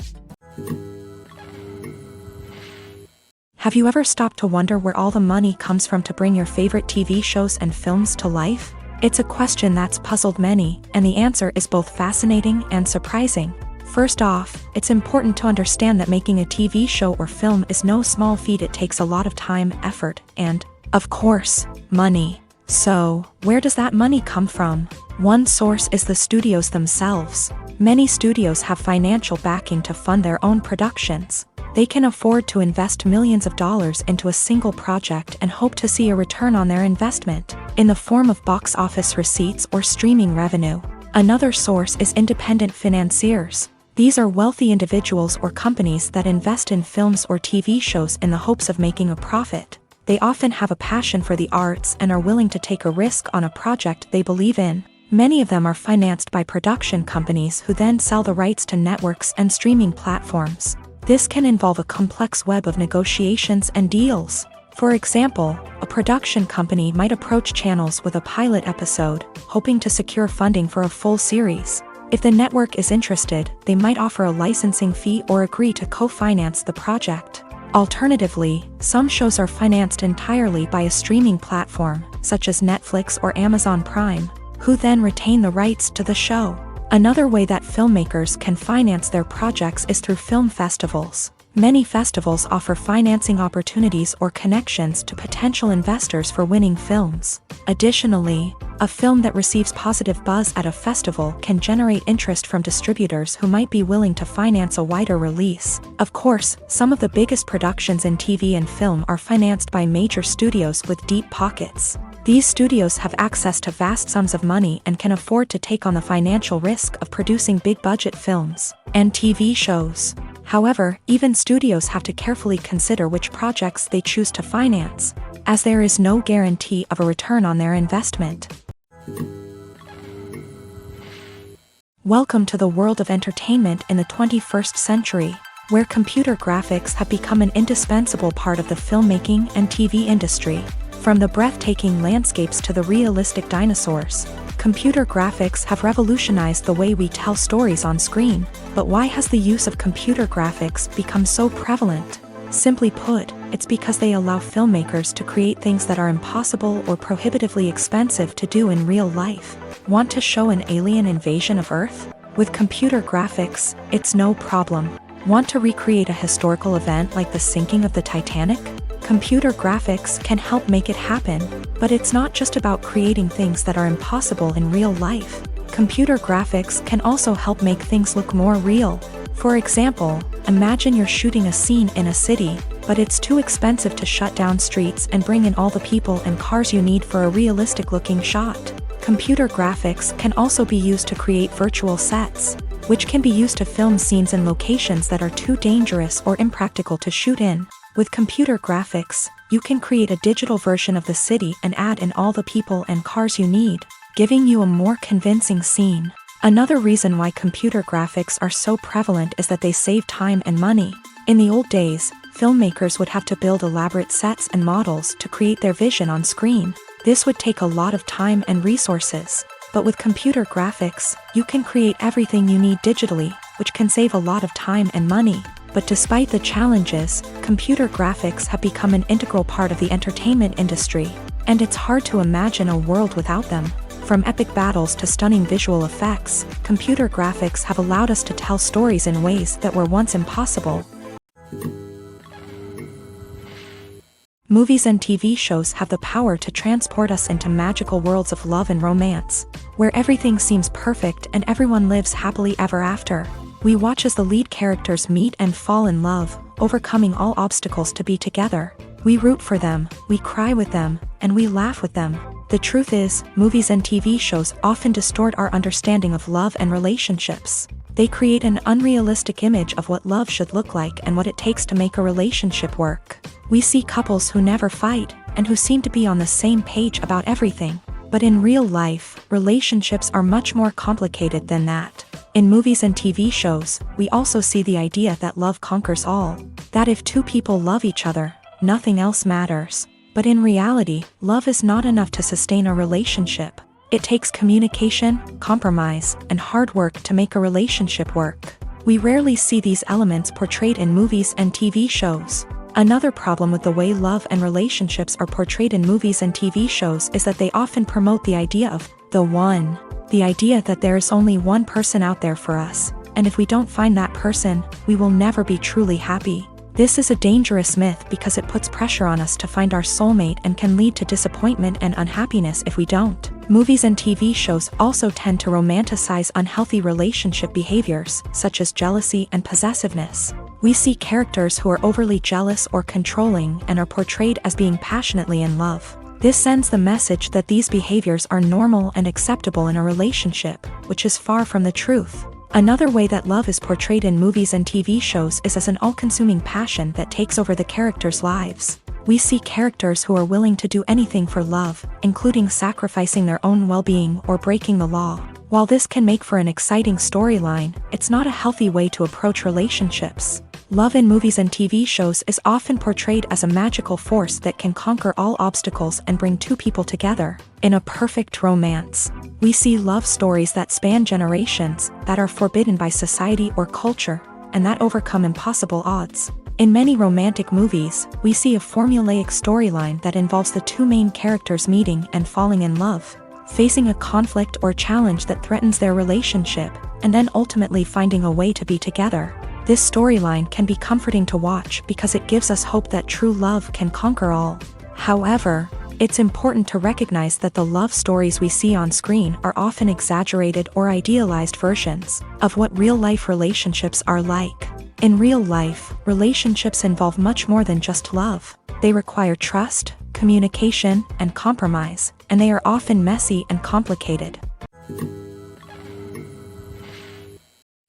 Have you ever stopped to wonder where all the money comes from to bring your favorite TV shows and films to life? It's a question that's puzzled many, and the answer is both fascinating and surprising. First off, it's important to understand that making a TV show or film is no small feat. It takes a lot of time, effort, and, of course, money. So, where does that money come from? One source is the studios themselves. Many studios have financial backing to fund their own productions. They can afford to invest millions of dollars into a single project and hope to see a return on their investment, in the form of box office receipts or streaming revenue. Another source is independent financiers. These are wealthy individuals or companies that invest in films or TV shows in the hopes of making a profit. They often have a passion for the arts and are willing to take a risk on a project they believe in. Many of them are financed by production companies who then sell the rights to networks and streaming platforms. This can involve a complex web of negotiations and deals. For example, a production company might approach channels with a pilot episode, hoping to secure funding for a full series. If the network is interested, they might offer a licensing fee or agree to co-finance the project. Alternatively, some shows are financed entirely by a streaming platform, such as Netflix or Amazon Prime, who then retain the rights to the show. Another way that filmmakers can finance their projects is through film festivals. Many festivals offer financing opportunities or connections to potential investors for winning films. Additionally, a film that receives positive buzz at a festival can generate interest from distributors who might be willing to finance a wider release. Of course, some of the biggest productions in TV and film are financed by major studios with deep pockets. These studios have access to vast sums of money and can afford to take on the financial risk of producing big-budget films and TV shows. However, even studios have to carefully consider which projects they choose to finance, as there is no guarantee of a return on their investment. Welcome to the world of entertainment in the 21st century, where computer graphics have become an indispensable part of the filmmaking and TV industry. From the breathtaking landscapes to the realistic dinosaurs, computer graphics have revolutionized the way we tell stories on screen. But why has the use of computer graphics become so prevalent? Simply put, it's because they allow filmmakers to create things that are impossible or prohibitively expensive to do in real life. Want to show an alien invasion of Earth? With computer graphics, it's no problem. Want to recreate a historical event like the sinking of the Titanic? Computer graphics can help make it happen, but it's not just about creating things that are impossible in real life. Computer graphics can also help make things look more real. For example, imagine you're shooting a scene in a city, but it's too expensive to shut down streets and bring in all the people and cars you need for a realistic-looking shot. Computer graphics can also be used to create virtual sets, which can be used to film scenes in locations that are too dangerous or impractical to shoot in. With computer graphics, you can create a digital version of the city and add in all the people and cars you need, giving you a more convincing scene. Another reason why computer graphics are so prevalent is that they save time and money. In the old days, filmmakers would have to build elaborate sets and models to create their vision on screen. This would take a lot of time and resources. But with computer graphics, you can create everything you need digitally, which can save a lot of time and money. But despite the challenges, computer graphics have become an integral part of the entertainment industry, and it's hard to imagine a world without them. From epic battles to stunning visual effects, computer graphics have allowed us to tell stories in ways that were once impossible. Movies and TV shows have the power to transport us into magical worlds of love and romance, where everything seems perfect and everyone lives happily ever after. We watch as the lead characters meet and fall in love, overcoming all obstacles to be together. We root for them, we cry with them, and we laugh with them. The truth is, movies and TV shows often distort our understanding of love and relationships. They create an unrealistic image of what love should look like and what it takes to make a relationship work. We see couples who never fight, and who seem to be on the same page about everything. But in real life, relationships are much more complicated than that. In movies and TV shows, we also see the idea that love conquers all. That if two people love each other, nothing else matters. But in reality, love is not enough to sustain a relationship. It takes communication, compromise, and hard work to make a relationship work. We rarely see these elements portrayed in movies and TV shows. Another problem with the way love and relationships are portrayed in movies and TV shows is that they often promote the idea of the one. The idea that there is only one person out there for us, and if we don't find that person, we will never be truly happy. This is a dangerous myth because it puts pressure on us to find our soulmate and can lead to disappointment and unhappiness if we don't. Movies and TV shows also tend to romanticize unhealthy relationship behaviors, such as jealousy and possessiveness. We see characters who are overly jealous or controlling and are portrayed as being passionately in love. This sends the message that these behaviors are normal and acceptable in a relationship, which is far from the truth. Another way that love is portrayed in movies and TV shows is as an all-consuming passion that takes over the characters' lives. We see characters who are willing to do anything for love, including sacrificing their own well-being or breaking the law. While this can make for an exciting storyline, it's not a healthy way to approach relationships. Love in movies and TV shows is often portrayed as a magical force that can conquer all obstacles and bring two people together. In a perfect romance, we see love stories that span generations, that are forbidden by society or culture, and that overcome impossible odds. In many romantic movies, we see a formulaic storyline that involves the two main characters meeting and falling in love, facing a conflict or challenge that threatens their relationship, and then ultimately finding a way to be together. This storyline can be comforting to watch because it gives us hope that true love can conquer all. However, it's important to recognize that the love stories we see on screen are often exaggerated or idealized versions of what real-life relationships are like. In real life, relationships involve much more than just love. They require trust, communication, and compromise, and they are often messy and complicated.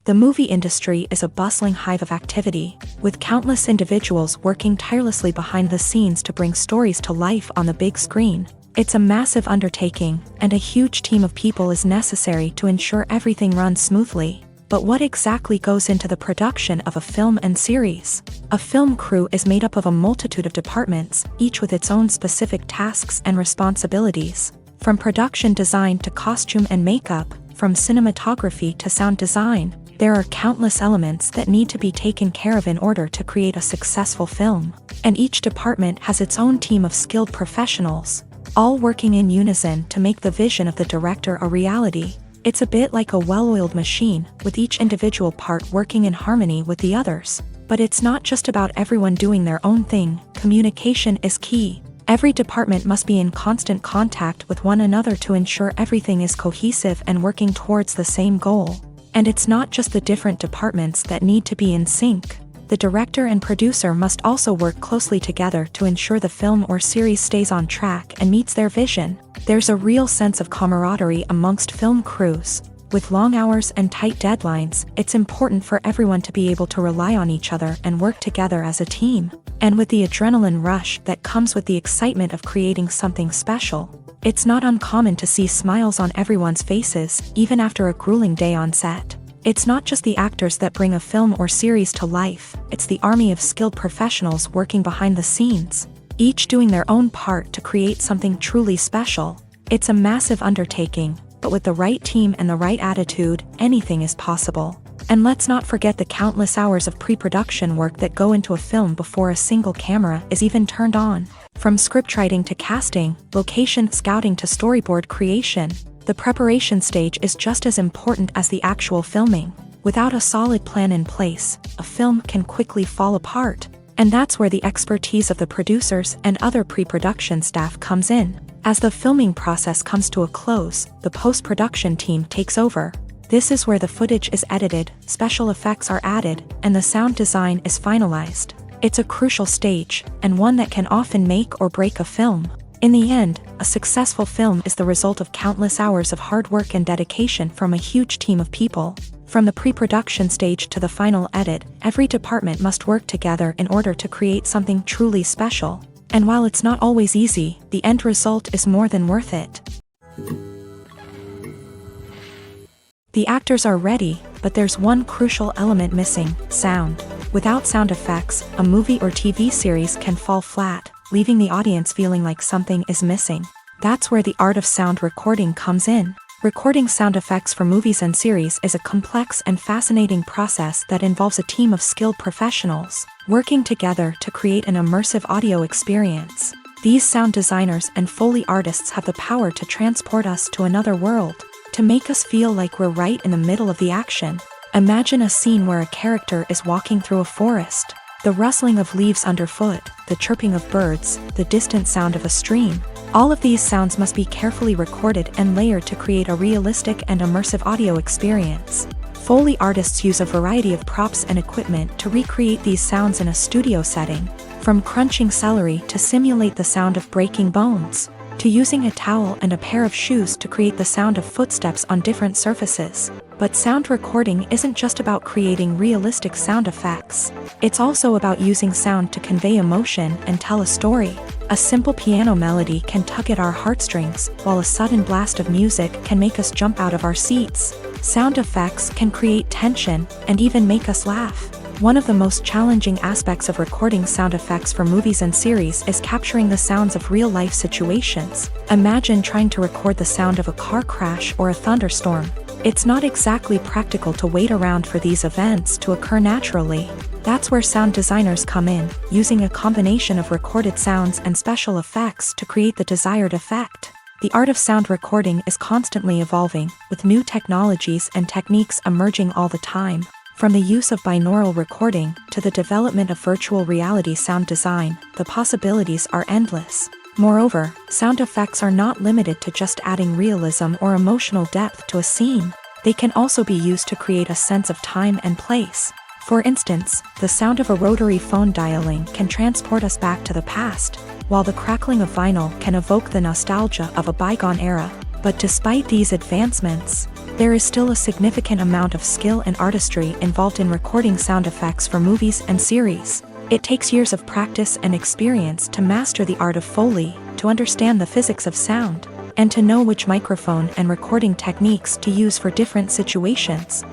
The movie industry is a bustling hive of activity, with countless individuals working tirelessly behind the scenes to bring stories to life on the big screen. It's a massive undertaking, and a huge team of people is necessary to ensure everything runs smoothly. But what exactly goes into the production of a film and series? A film crew is made up of a multitude of departments, each with its own specific tasks and responsibilities. From production design to costume and makeup, from cinematography to sound design, there are countless elements that need to be taken care of in order to create a successful film. And each department has its own team of skilled professionals, all working in unison to make the vision of the director a reality. It's a bit like a well-oiled machine, with each individual part working in harmony with the others. But it's not just about everyone doing their own thing. Communication is key. Every department must be in constant contact with one another to ensure everything is cohesive and working towards the same goal. And it's not just the different departments that need to be in sync. The director and producer must also work closely together to ensure the film or series stays on track and meets their vision. There's a real sense of camaraderie amongst film crews. With long hours and tight deadlines, it's important for everyone to be able to rely on each other and work together as a team. And with the adrenaline rush that comes with the excitement of creating something special, it's not uncommon to see smiles on everyone's faces, even after a grueling day on set. It's not just the actors that bring a film or series to life, it's the army of skilled professionals working behind the scenes, each doing their own part to create something truly special. It's a massive undertaking, but with the right team and the right attitude, anything is possible. And let's not forget the countless hours of pre-production work that go into a film before a single camera is even turned on. From scriptwriting to casting, location scouting to storyboard creation, the preparation stage is just as important as the actual filming. Without a solid plan in place, a film can quickly fall apart. And that's where the expertise of the producers and other pre-production staff comes in. As the filming process comes to a close, the post-production team takes over. This is where the footage is edited, special effects are added, and the sound design is finalized. It's a crucial stage, and one that can often make or break a film. In the end, a successful film is the result of countless hours of hard work and dedication from a huge team of people. From the pre-production stage to the final edit, every department must work together in order to create something truly special. And while it's not always easy, the end result is more than worth it. The actors are ready, but there's one crucial element missing: sound. Without sound effects, a movie or TV series can fall flat, leaving the audience feeling like something is missing. That's where the art of sound recording comes in. Recording sound effects for movies and series is a complex and fascinating process that involves a team of skilled professionals working together to create an immersive audio experience. These sound designers and Foley artists have the power to transport us to another world, to make us feel like we're right in the middle of the action. Imagine a scene where a character is walking through a forest. The rustling of leaves underfoot, the chirping of birds, the distant sound of a stream. All of these sounds must be carefully recorded and layered to create a realistic and immersive audio experience. Foley artists use a variety of props and equipment to recreate these sounds in a studio setting, from crunching celery to simulate the sound of breaking bones. to using a towel and a pair of shoes to create the sound of footsteps on different surfaces. But sound recording isn't just about creating realistic sound effects. It's also about using sound to convey emotion and tell a story. A simple piano melody can tug at our heartstrings, while a sudden blast of music can make us jump out of our seats. Sound effects can create tension and even make us laugh. One of the most challenging aspects of recording sound effects for movies and series is capturing the sounds of real-life situations. Imagine trying to record the sound of a car crash or a thunderstorm. It's not exactly practical to wait around for these events to occur naturally. That's where sound designers come in, using a combination of recorded sounds and special effects to create the desired effect. The art of sound recording is constantly evolving, with new technologies and techniques emerging all the time. From the use of binaural recording to the development of virtual reality sound design, the possibilities are endless. Moreover, sound effects are not limited to just adding realism or emotional depth to a scene. They can also be used to create a sense of time and place. For instance, the sound of a rotary phone dialing can transport us back to the past, while the crackling of vinyl can evoke the nostalgia of a bygone era. But despite these advancements, there is still a significant amount of skill and artistry involved in recording sound effects for movies and series. It takes years of practice and experience to master the art of Foley, to understand the physics of sound, and to know which microphone and recording techniques to use for different situations.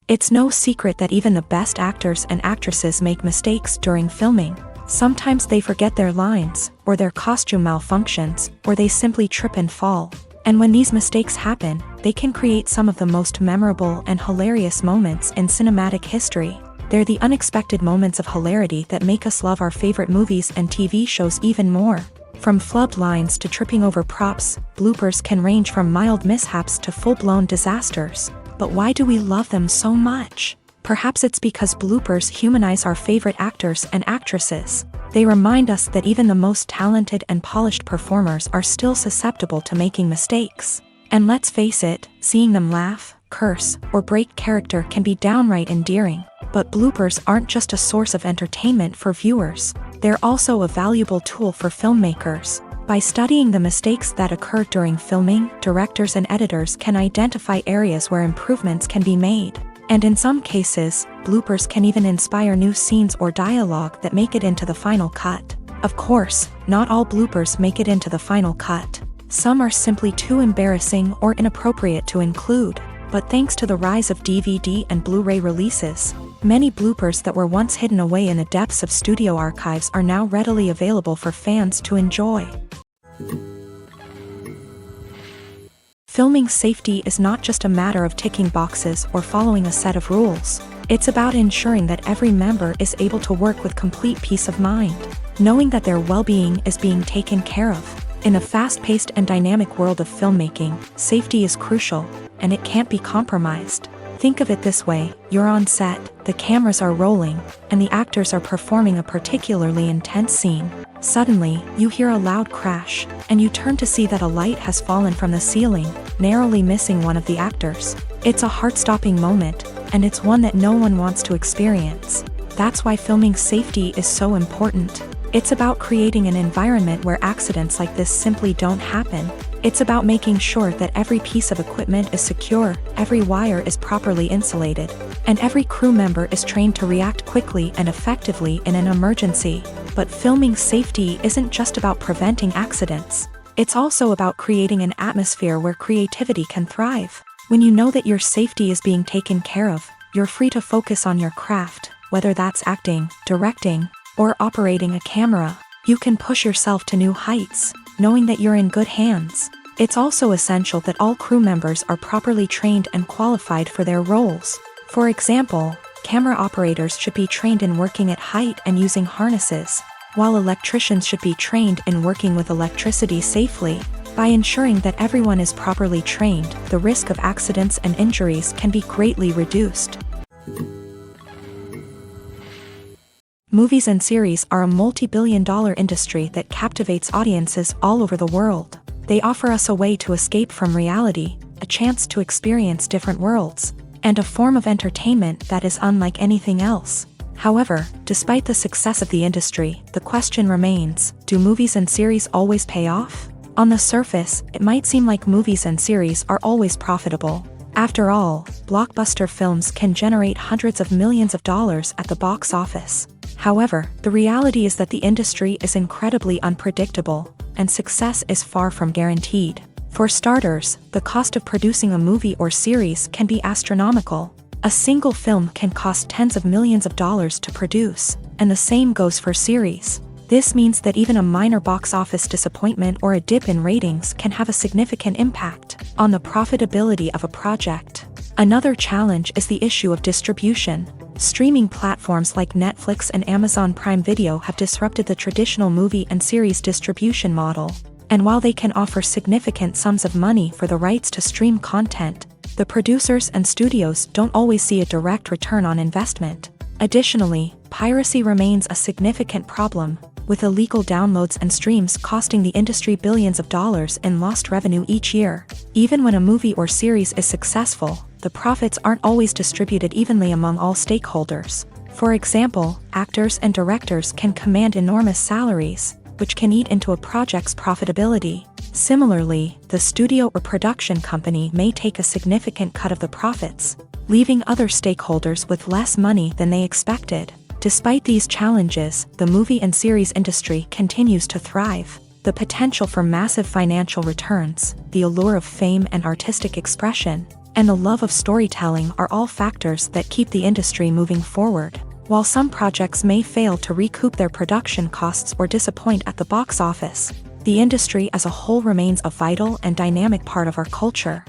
It's no secret that even the best actors and actresses make mistakes during filming. Sometimes they forget their lines, or their costume malfunctions, or they simply trip and fall. And when these mistakes happen, they can create some of the most memorable and hilarious moments in cinematic history. They're the unexpected moments of hilarity that make us love our favorite movies and TV shows even more. From flubbed lines to tripping over props, bloopers can range from mild mishaps to full-blown disasters. But why do we love them so much? Perhaps it's because bloopers humanize our favorite actors and actresses. They remind us that even the most talented and polished performers are still susceptible to making mistakes. And let's face it, seeing them laugh, curse, or break character can be downright endearing. But bloopers aren't just a source of entertainment for viewers. They're also a valuable tool for filmmakers. By studying the mistakes that occur during filming, directors and editors can identify areas where improvements can be made. And in some cases, bloopers can even inspire new scenes or dialogue that make it into the final cut. Of course, not all bloopers make it into the final cut. Some are simply too embarrassing or inappropriate to include. But thanks to the rise of DVD and Blu-ray releases, many bloopers that were once hidden away in the depths of studio archives are now readily available for fans to enjoy. Filming safety is not just a matter of ticking boxes or following a set of rules. It's about ensuring that every member is able to work with complete peace of mind, knowing that their well-being is being taken care of. In a fast-paced and dynamic world of filmmaking, safety is crucial, and it can't be compromised. Think of it this way: you're on set, the cameras are rolling, and the actors are performing a particularly intense scene. Suddenly, you hear a loud crash, and you turn to see that a light has fallen from the ceiling, narrowly missing one of the actors. It's a heart-stopping moment, and it's one that no one wants to experience. That's why filming safety is so important. It's about creating an environment where accidents like this simply don't happen. It's about making sure that every piece of equipment is secure, every wire is properly insulated, and every crew member is trained to react quickly and effectively in an emergency. But filming safety isn't just about preventing accidents. It's also about creating an atmosphere where creativity can thrive. When you know that your safety is being taken care of, you're free to focus on your craft, whether that's acting, directing, or operating a camera. You can push yourself to new heights, knowing that you're in good hands. It's also essential that all crew members are properly trained and qualified for their roles. For example, camera operators should be trained in working at height and using harnesses, while electricians should be trained in working with electricity safely. By ensuring that everyone is properly trained, the risk of accidents and injuries can be greatly reduced. Movies and series are a multi-billion-dollar industry that captivates audiences all over the world. They offer us a way to escape from reality, a chance to experience different worlds, and a form of entertainment that is unlike anything else. However, despite the success of the industry, the question remains, do movies and series always pay off? On the surface, it might seem like movies and series are always profitable. After all, blockbuster films can generate hundreds of millions of dollars at the box office. However, the reality is that the industry is incredibly unpredictable, and success is far from guaranteed. For starters, the cost of producing a movie or series can be astronomical. A single film can cost tens of millions of dollars to produce, and the same goes for series. This means that even a minor box office disappointment or a dip in ratings can have a significant impact on the profitability of a project. Another challenge is the issue of distribution. Streaming platforms like Netflix and Amazon Prime Video have disrupted the traditional movie and series distribution model. And while they can offer significant sums of money for the rights to stream content, the producers and studios don't always see a direct return on investment. Additionally, piracy remains a significant problem, with illegal downloads and streams costing the industry billions of dollars in lost revenue each year. Even when a movie or series is successful, the profits aren't always distributed evenly among all stakeholders. For example, actors and directors can command enormous salaries, which can eat into a project's profitability. Similarly, the studio or production company may take a significant cut of the profits, leaving other stakeholders with less money than they expected. Despite these challenges, the movie and series industry continues to thrive. The potential for massive financial returns, the allure of fame and artistic expression, and the love of storytelling are all factors that keep the industry moving forward. While some projects may fail to recoup their production costs or disappoint at the box office, the industry as a whole remains a vital and dynamic part of our culture.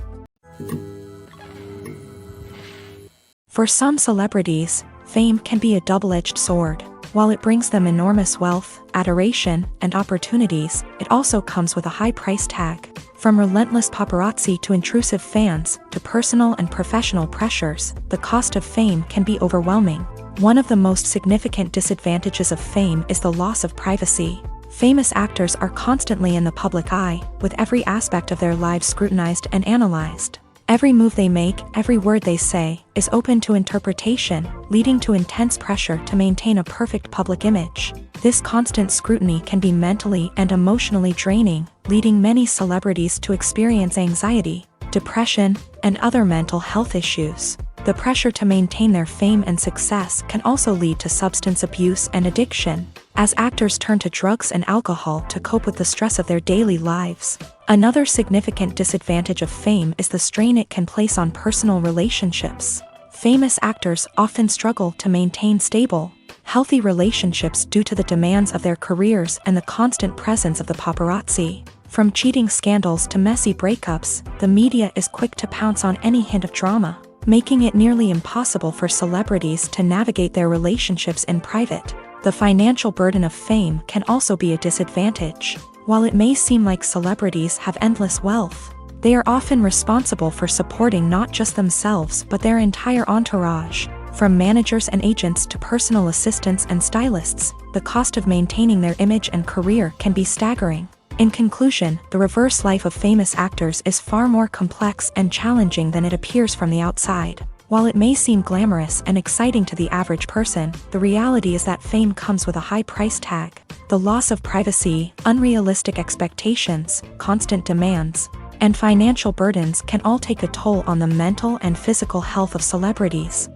For some celebrities, fame can be a double-edged sword. While it brings them enormous wealth, adoration, and opportunities, it also comes with a high price tag. From relentless paparazzi to intrusive fans, to personal and professional pressures, the cost of fame can be overwhelming. One of the most significant disadvantages of fame is the loss of privacy. Famous actors are constantly in the public eye, with every aspect of their lives scrutinized and analyzed. Every move they make, every word they say, is open to interpretation, leading to intense pressure to maintain a perfect public image. This constant scrutiny can be mentally and emotionally draining, leading many celebrities to experience anxiety, depression, and other mental health issues. The pressure to maintain their fame and success can also lead to substance abuse and addiction, as actors turn to drugs and alcohol to cope with the stress of their daily lives. Another significant disadvantage of fame is the strain it can place on personal relationships. Famous actors often struggle to maintain stable, healthy relationships due to the demands of their careers and the constant presence of the paparazzi. From cheating scandals to messy breakups, the media is quick to pounce on any hint of drama, making it nearly impossible for celebrities to navigate their relationships in private. The financial burden of fame can also be a disadvantage. While it may seem like celebrities have endless wealth, they are often responsible for supporting not just themselves but their entire entourage. From managers and agents to personal assistants and stylists, the cost of maintaining their image and career can be staggering. In conclusion, the reverse life of famous actors is far more complex and challenging than it appears from the outside. While it may seem glamorous and exciting to the average person, the reality is that fame comes with a high price tag. The loss of privacy, unrealistic expectations, constant demands, and financial burdens can all take a toll on the mental and physical health of celebrities.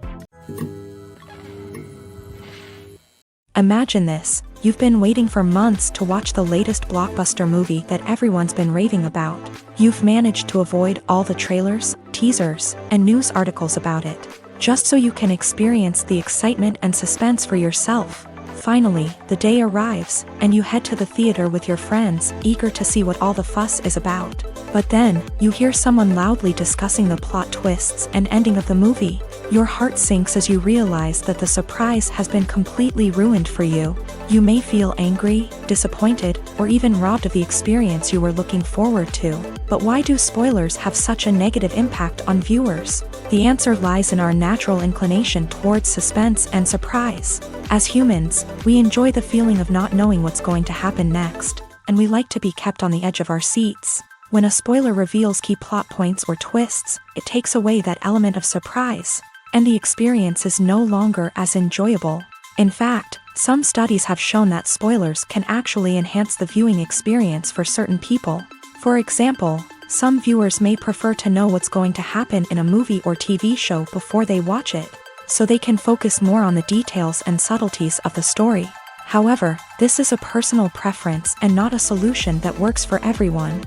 Imagine this. You've been waiting for months to watch the latest blockbuster movie that everyone's been raving about. You've managed to avoid all the trailers, teasers, and news articles about it, just so you can experience the excitement and suspense for yourself. Finally, the day arrives, and you head to the theater with your friends, eager to see what all the fuss is about. But then, you hear someone loudly discussing the plot twists and ending of the movie. Your heart sinks as you realize that the surprise has been completely ruined for you. You may feel angry, disappointed, or even robbed of the experience you were looking forward to. But why do spoilers have such a negative impact on viewers? The answer lies in our natural inclination towards suspense and surprise. As humans, we enjoy the feeling of not knowing what's going to happen next, and we like to be kept on the edge of our seats. When a spoiler reveals key plot points or twists, it takes away that element of surprise, and the experience is no longer as enjoyable. In fact, some studies have shown that spoilers can actually enhance the viewing experience for certain people. For example, some viewers may prefer to know what's going to happen in a movie or TV show before they watch it, so they can focus more on the details and subtleties of the story. However, this is a personal preference and not a solution that works for everyone.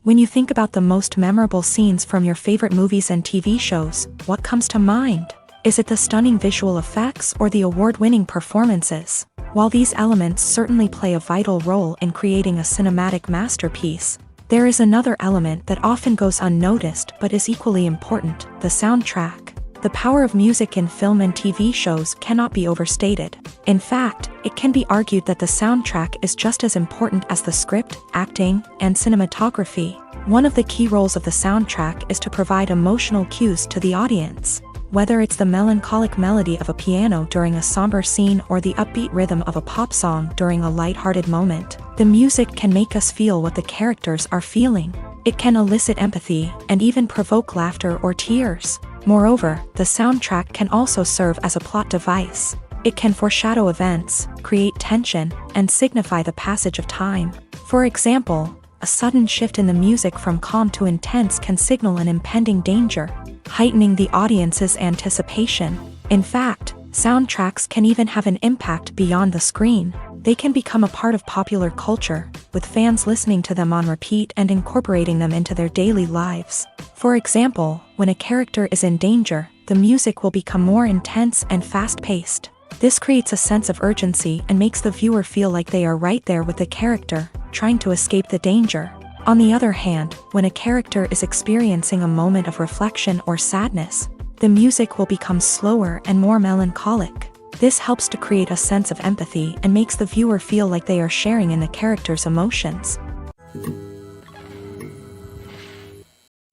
When you think about the most memorable scenes from your favorite movies and TV shows, what comes to mind? Is it the stunning visual effects or the award-winning performances? While these elements certainly play a vital role in creating a cinematic masterpiece, there is another element that often goes unnoticed but is equally important: the soundtrack. The power of music in film and TV shows cannot be overstated. In fact, it can be argued that the soundtrack is just as important as the script, acting, and cinematography. One of the key roles of the soundtrack is to provide emotional cues to the audience. Whether it's the melancholic melody of a piano during a somber scene or the upbeat rhythm of a pop song during a lighthearted moment, the music can make us feel what the characters are feeling. It can elicit empathy and even provoke laughter or tears. Moreover, the soundtrack can also serve as a plot device. It can foreshadow events, create tension, and signify the passage of time. For example, a sudden shift in the music from calm to intense can signal an impending danger, heightening the audience's anticipation. In fact, soundtracks can even have an impact beyond the screen. They can become a part of popular culture, with fans listening to them on repeat and incorporating them into their daily lives. For example, when a character is in danger, the music will become more intense and fast-paced. This creates a sense of urgency and makes the viewer feel like they are right there with the character, trying to escape the danger. On the other hand, when a character is experiencing a moment of reflection or sadness, the music will become slower and more melancholic. This helps to create a sense of empathy and makes the viewer feel like they are sharing in the character's emotions.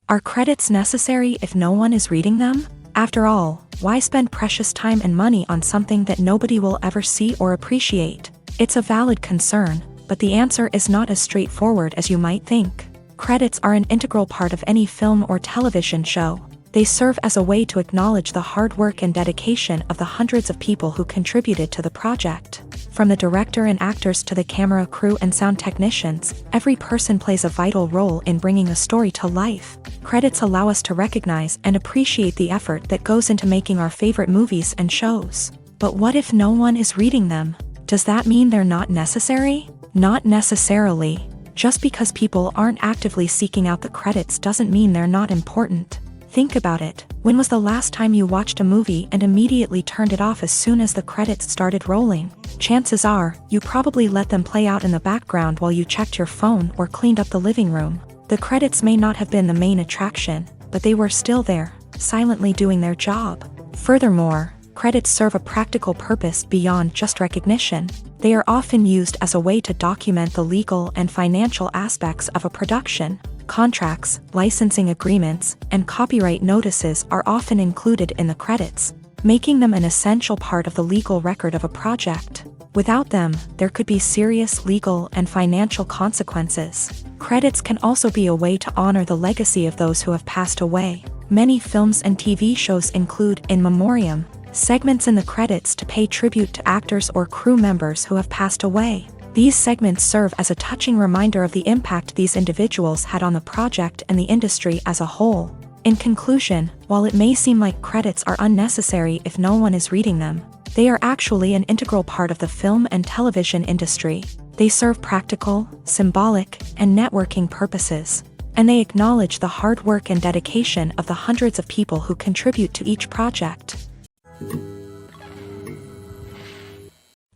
Are credits necessary if no one is reading them? After all, why spend precious time and money on something that nobody will ever see or appreciate? It's a valid concern, but the answer is not as straightforward as you might think. Credits are an integral part of any film or television show. They serve as a way to acknowledge the hard work and dedication of the hundreds of people who contributed to the project. From the director and actors to the camera crew and sound technicians, every person plays a vital role in bringing a story to life. Credits allow us to recognize and appreciate the effort that goes into making our favorite movies and shows. But what if no one is reading them? Does that mean they're not necessary? Not necessarily. Just because people aren't actively seeking out the credits doesn't mean they're not important. Think about it. When was the last time you watched a movie and immediately turned it off as soon as the credits started rolling? Chances are, you probably let them play out in the background while you checked your phone or cleaned up the living room. The credits may not have been the main attraction, but they were still there, silently doing their job. Furthermore, credits serve a practical purpose beyond just recognition. They are often used as a way to document the legal and financial aspects of a production. Contracts, licensing agreements, and copyright notices are often included in the credits, making them an essential part of the legal record of a project. Without them, there could be serious legal and financial consequences. Credits can also be a way to honor the legacy of those who have passed away. Many films and TV shows include in memoriam segments in the credits to pay tribute to actors or crew members who have passed away. These segments serve as a touching reminder of the impact these individuals had on the project and the industry as a whole. In conclusion, while it may seem like credits are unnecessary if no one is reading them, they are actually an integral part of the film and television industry. They serve practical, symbolic, and networking purposes, and they acknowledge the hard work and dedication of the hundreds of people who contribute to each project.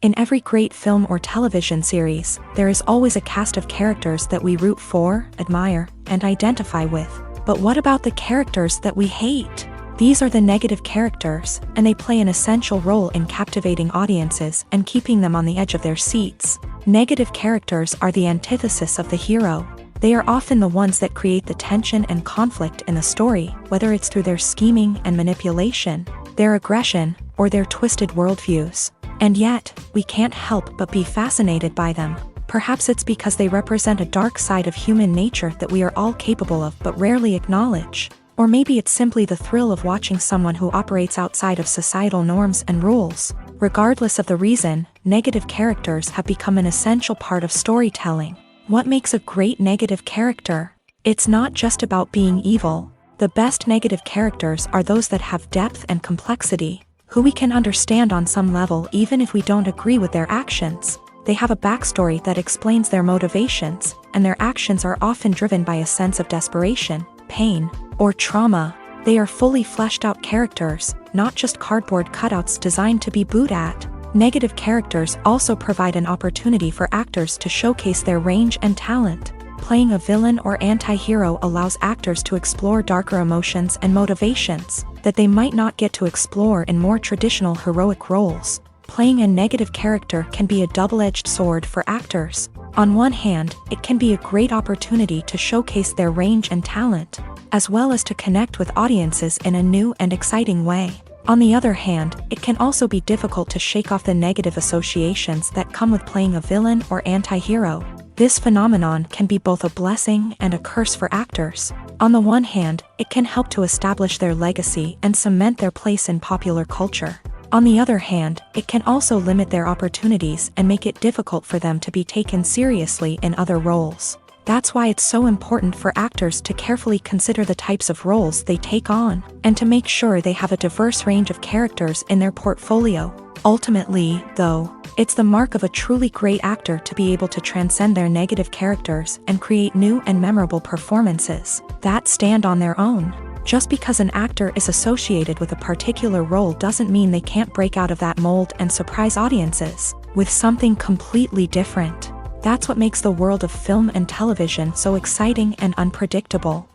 In every great film or television series, there is always a cast of characters that we root for, admire, and identify with. But what about the characters that we hate? These are the negative characters, and they play an essential role in captivating audiences and keeping them on the edge of their seats. Negative characters are the antithesis of the hero. They are often the ones that create the tension and conflict in the story, whether it's through their scheming and manipulation, their aggression, or their twisted worldviews. And yet, we can't help but be fascinated by them. Perhaps it's because they represent a dark side of human nature that we are all capable of but rarely acknowledge. Or maybe it's simply the thrill of watching someone who operates outside of societal norms and rules. Regardless of the reason, negative characters have become an essential part of storytelling. What makes a great negative character? It's not just about being evil. The best negative characters are those that have depth and complexity, who we can understand on some level even if we don't agree with their actions. They have a backstory that explains their motivations, and their actions are often driven by a sense of desperation, pain, or trauma. They are fully fleshed out characters, not just cardboard cutouts designed to be booed at. Negative characters also provide an opportunity for actors to showcase their range and talent. Playing a villain or anti-hero allows actors to explore darker emotions and motivations that they might not get to explore in more traditional heroic roles. Playing a negative character can be a double-edged sword for actors. On one hand, it can be a great opportunity to showcase their range and talent, as well as to connect with audiences in a new and exciting way. On the other hand, it can also be difficult to shake off the negative associations that come with playing a villain or anti-hero. This phenomenon can be both a blessing and a curse for actors. On the one hand, it can help to establish their legacy and cement their place in popular culture. On the other hand, it can also limit their opportunities and make it difficult for them to be taken seriously in other roles. That's why it's so important for actors to carefully consider the types of roles they take on, and to make sure they have a diverse range of characters in their portfolio. Ultimately, though, it's the mark of a truly great actor to be able to transcend their negative characters and create new and memorable performances that stand on their own. Just because an actor is associated with a particular role doesn't mean they can't break out of that mold and surprise audiences with something completely different. That's what makes the world of film and television so exciting and unpredictable.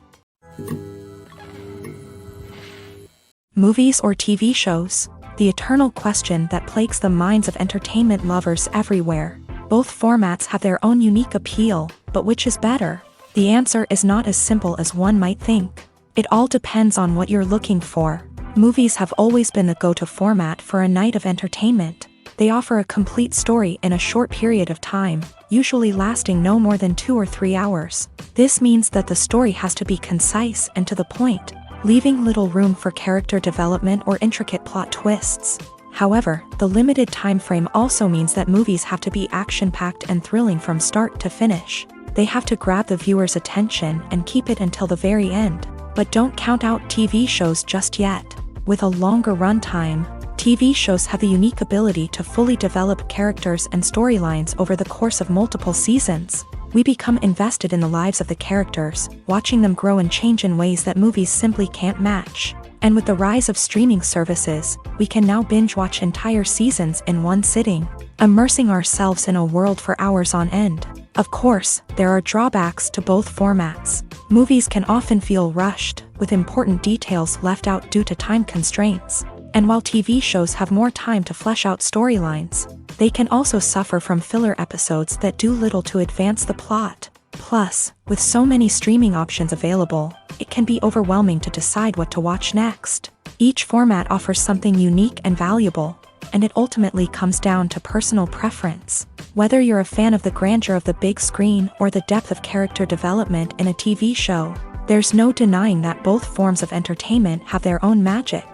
Movies or TV shows? The eternal question that plagues the minds of entertainment lovers everywhere. Both formats have their own unique appeal, but which is better? The answer is not as simple as one might think. It all depends on what you're looking for. Movies have always been the go-to format for a night of entertainment. They offer a complete story in a short period of time, usually lasting no more than 2 or 3 hours. This means that the story has to be concise and to the point, leaving little room for character development or intricate plot twists. However, the limited time frame also means that movies have to be action-packed and thrilling from start to finish. They have to grab the viewer's attention and keep it until the very end. But don't count out TV shows just yet. With a longer runtime, TV shows have the unique ability to fully develop characters and storylines over the course of multiple seasons. We become invested in the lives of the characters, watching them grow and change in ways that movies simply can't match. And with the rise of streaming services, we can now binge-watch entire seasons in one sitting, immersing ourselves in a world for hours on end. Of course, there are drawbacks to both formats. Movies can often feel rushed, with important details left out due to time constraints. And while TV shows have more time to flesh out storylines, they can also suffer from filler episodes that do little to advance the plot. Plus, with so many streaming options available, it can be overwhelming to decide what to watch next. Each format offers something unique and valuable, and it ultimately comes down to personal preference. Whether you're a fan of the grandeur of the big screen or the depth of character development in a TV show, there's no denying that both forms of entertainment have their own magic.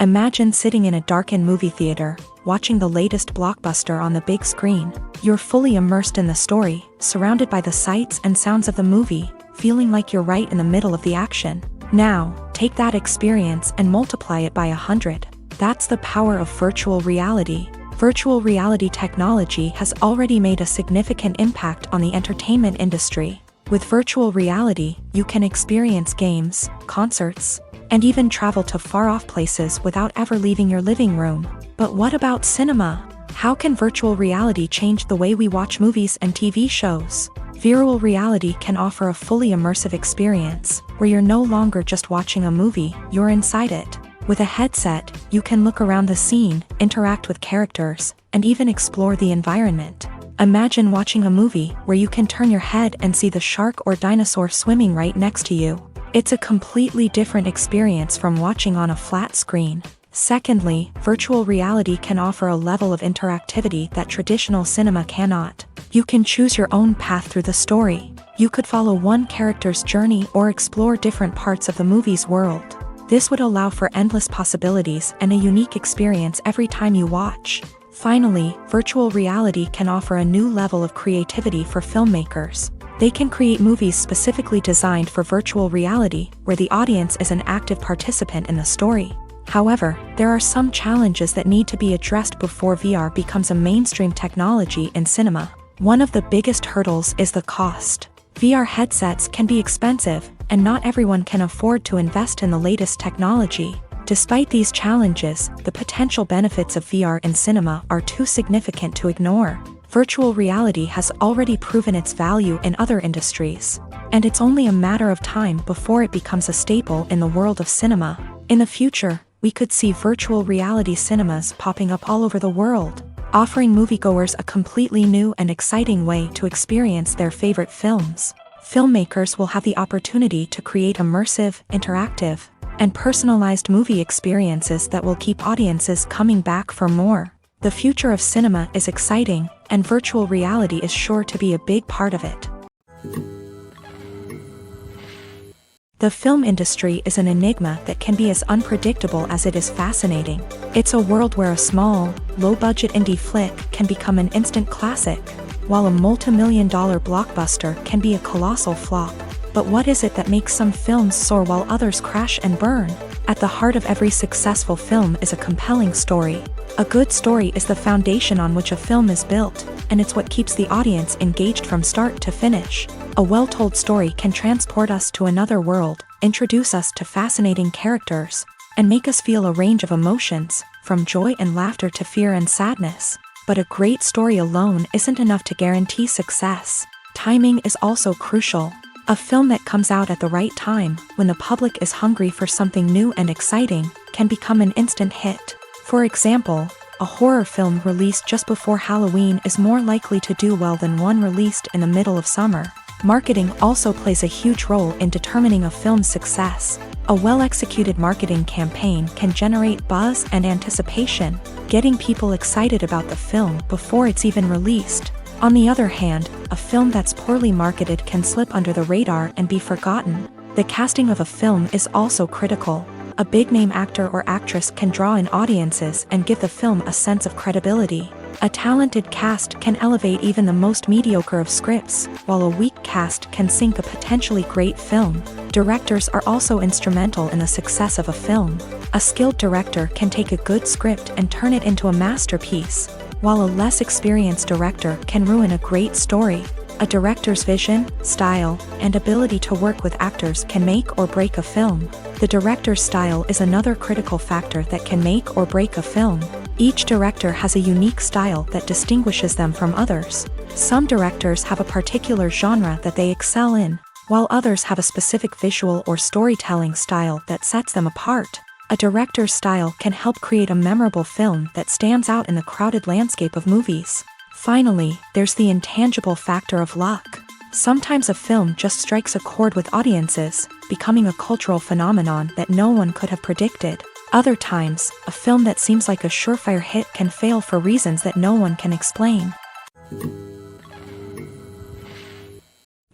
Imagine sitting in a darkened movie theater, watching the latest blockbuster on the big screen. You're fully immersed in the story, surrounded by the sights and sounds of the movie, feeling like you're right in the middle of the action. Now, take that experience and multiply it by 100. That's the power of virtual reality. Virtual reality technology has already made a significant impact on the entertainment industry. With virtual reality, you can experience games, concerts, and even travel to far-off places without ever leaving your living room. But what about cinema? How can virtual reality change the way we watch movies and TV shows? Virtual reality can offer a fully immersive experience, where you're no longer just watching a movie, you're inside it. With a headset, you can look around the scene, interact with characters, and even explore the environment. Imagine watching a movie where you can turn your head and see the shark or dinosaur swimming right next to you. It's a completely different experience from watching on a flat screen. Secondly, virtual reality can offer a level of interactivity that traditional cinema cannot. You can choose your own path through the story. You could follow one character's journey or explore different parts of the movie's world. This would allow for endless possibilities and a unique experience every time you watch. Finally, virtual reality can offer a new level of creativity for filmmakers. They can create movies specifically designed for virtual reality, where the audience is an active participant in the story. However, there are some challenges that need to be addressed before VR becomes a mainstream technology in cinema. One of the biggest hurdles is the cost. VR headsets can be expensive, and not everyone can afford to invest in the latest technology. Despite these challenges, the potential benefits of VR in cinema are too significant to ignore. Virtual reality has already proven its value in other industries, and it's only a matter of time before it becomes a staple in the world of cinema. In the future, we could see virtual reality cinemas popping up all over the world, offering moviegoers a completely new and exciting way to experience their favorite films. Filmmakers will have the opportunity to create immersive, interactive, and personalized movie experiences that will keep audiences coming back for more. The future of cinema is exciting, and virtual reality is sure to be a big part of it. The film industry is an enigma that can be as unpredictable as it is fascinating. It's a world where a small, low-budget indie flick can become an instant classic, while a multi-million-dollar blockbuster can be a colossal flop. But what is it that makes some films soar while others crash and burn? At the heart of every successful film is a compelling story. A good story is the foundation on which a film is built, and it's what keeps the audience engaged from start to finish. A well-told story can transport us to another world, introduce us to fascinating characters, and make us feel a range of emotions, from joy and laughter to fear and sadness. But a great story alone isn't enough to guarantee success. Timing is also crucial. A film that comes out at the right time, when the public is hungry for something new and exciting, can become an instant hit. For example, a horror film released just before Halloween is more likely to do well than one released in the middle of summer. Marketing also plays a huge role in determining a film's success. A well-executed marketing campaign can generate buzz and anticipation, getting people excited about the film before it's even released. On the other hand, a film that's poorly marketed can slip under the radar and be forgotten. The casting of a film is also critical. A big-name actor or actress can draw in audiences and give the film a sense of credibility. A talented cast can elevate even the most mediocre of scripts, while a weak cast can sink a potentially great film. Directors are also instrumental in the success of a film. A skilled director can take a good script and turn it into a masterpiece, while a less experienced director can ruin a great story. A director's vision, style, and ability to work with actors can make or break a film. The director's style is another critical factor that can make or break a film. Each director has a unique style that distinguishes them from others. Some directors have a particular genre that they excel in, while others have a specific visual or storytelling style that sets them apart. A director's style can help create a memorable film that stands out in the crowded landscape of movies. Finally, there's the intangible factor of luck. Sometimes a film just strikes a chord with audiences, becoming a cultural phenomenon that no one could have predicted. Other times, a film that seems like a surefire hit can fail for reasons that no one can explain.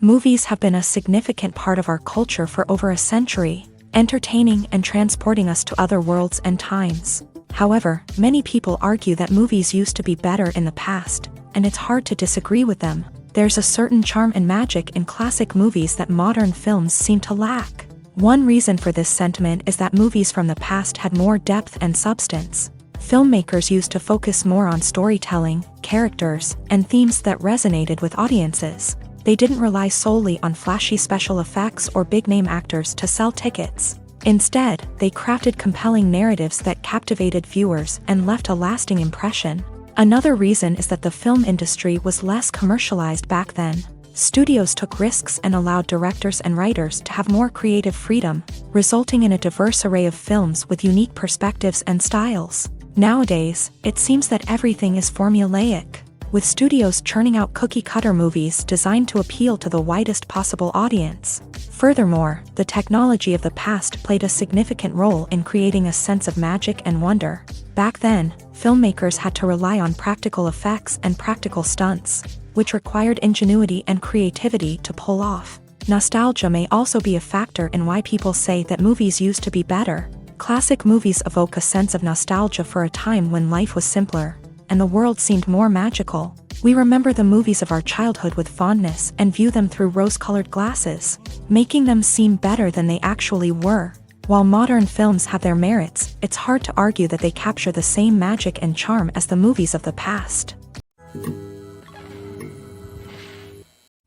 Movies have been a significant part of our culture for over a century, entertaining and transporting us to other worlds and times. However, many people argue that movies used to be better in the past, and it's hard to disagree with them. There's a certain charm and magic in classic movies that modern films seem to lack. One reason for this sentiment is that movies from the past had more depth and substance. Filmmakers used to focus more on storytelling, characters, and themes that resonated with audiences. They didn't rely solely on flashy special effects or big-name actors to sell tickets. Instead, they crafted compelling narratives that captivated viewers and left a lasting impression. Another reason is that the film industry was less commercialized back then. Studios took risks and allowed directors and writers to have more creative freedom, resulting in a diverse array of films with unique perspectives and styles. Nowadays, it seems that everything is formulaic, with studios churning out cookie-cutter movies designed to appeal to the widest possible audience. Furthermore, the technology of the past played a significant role in creating a sense of magic and wonder. Back then, filmmakers had to rely on practical effects and practical stunts, which required ingenuity and creativity to pull off. Nostalgia may also be a factor in why people say that movies used to be better. Classic movies evoke a sense of nostalgia for a time when life was simpler, and the world seemed more magical. We remember the movies of our childhood with fondness and view them through rose-colored glasses, making them seem better than they actually were. While modern films have their merits, it's hard to argue that they capture the same magic and charm as the movies of the past.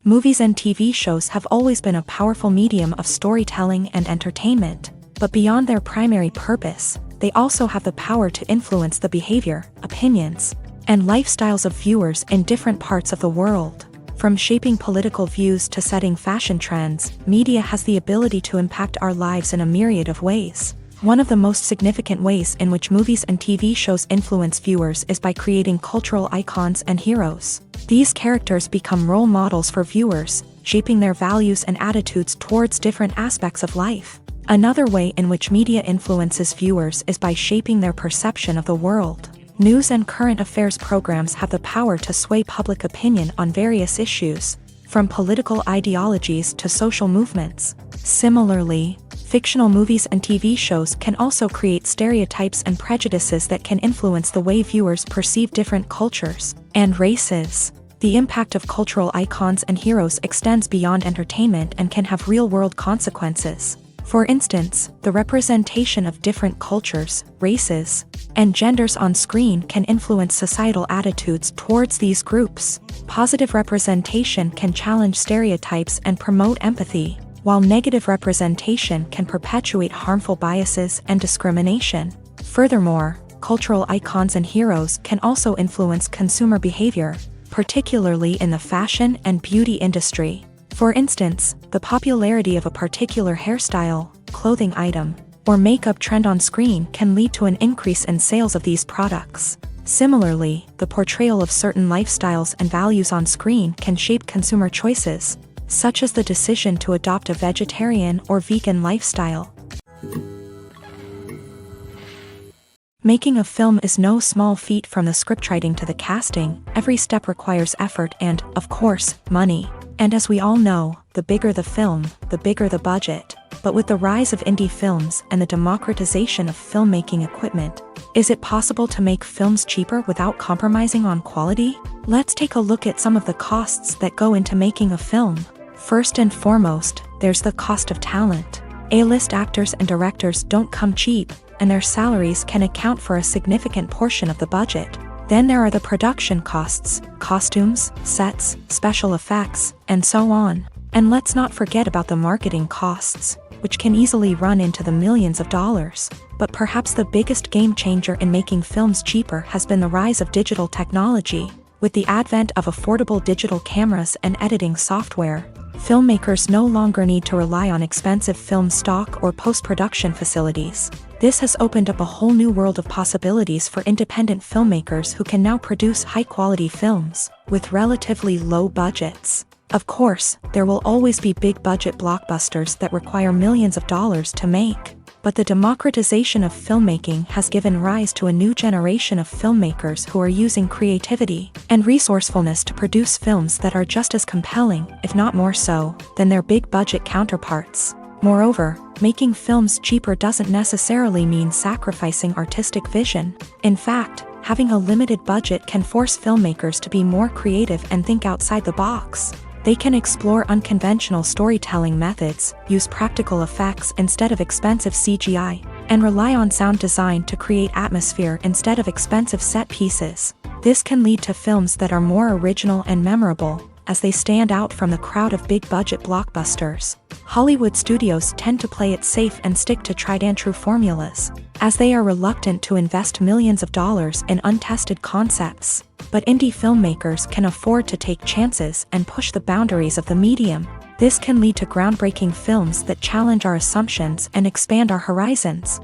Movies and TV shows have always been a powerful medium of storytelling and entertainment, but beyond their primary purpose, they also have the power to influence the behavior, opinions, and lifestyles of viewers in different parts of the world. From shaping political views to setting fashion trends, media has the ability to impact our lives in a myriad of ways. One of the most significant ways in which movies and TV shows influence viewers is by creating cultural icons and heroes. These characters become role models for viewers, shaping their values and attitudes towards different aspects of life. Another way in which media influences viewers is by shaping their perception of the world. News and current affairs programs have the power to sway public opinion on various issues, from political ideologies to social movements. Similarly, fictional movies and TV shows can also create stereotypes and prejudices that can influence the way viewers perceive different cultures and races. The impact of cultural icons and heroes extends beyond entertainment and can have real-world consequences. For instance, the representation of different cultures, races, and genders on screen can influence societal attitudes towards these groups. Positive representation can challenge stereotypes and promote empathy, while negative representation can perpetuate harmful biases and discrimination. Furthermore, cultural icons and heroes can also influence consumer behavior, particularly in the fashion and beauty industry. For instance, the popularity of a particular hairstyle, clothing item, or makeup trend on screen can lead to an increase in sales of these products. Similarly, the portrayal of certain lifestyles and values on screen can shape consumer choices, such as the decision to adopt a vegetarian or vegan lifestyle. Making a film is no small feat. From the scriptwriting to the casting, every step requires effort and, of course, money. And as we all know, the bigger the film, the bigger the budget. But with the rise of indie films and the democratization of filmmaking equipment, is it possible to make films cheaper without compromising on quality? Let's take a look at some of the costs that go into making a film. First and foremost, there's the cost of talent. A-list actors and directors don't come cheap, and their salaries can account for a significant portion of the budget. Then there are the production costs, costumes, sets, special effects, and so on. And let's not forget about the marketing costs, which can easily run into the millions of dollars. But perhaps the biggest game changer in making films cheaper has been the rise of digital technology. With the advent of affordable digital cameras and editing software, filmmakers no longer need to rely on expensive film stock or post-production facilities. This has opened up a whole new world of possibilities for independent filmmakers who can now produce high-quality films with relatively low budgets. Of course, there will always be big-budget blockbusters that require millions of dollars to make. But the democratization of filmmaking has given rise to a new generation of filmmakers who are using creativity and resourcefulness to produce films that are just as compelling, if not more so, than their big-budget counterparts. Moreover, making films cheaper doesn't necessarily mean sacrificing artistic vision. In fact, having a limited budget can force filmmakers to be more creative and think outside the box. They can explore unconventional storytelling methods, use practical effects instead of expensive CGI, and rely on sound design to create atmosphere instead of expensive set pieces. This can lead to films that are more original and memorable, as they stand out from the crowd of big-budget blockbusters. Hollywood studios tend to play it safe and stick to tried-and-true formulas, as they are reluctant to invest millions of dollars in untested concepts. But indie filmmakers can afford to take chances and push the boundaries of the medium. This can lead to groundbreaking films that challenge our assumptions and expand our horizons.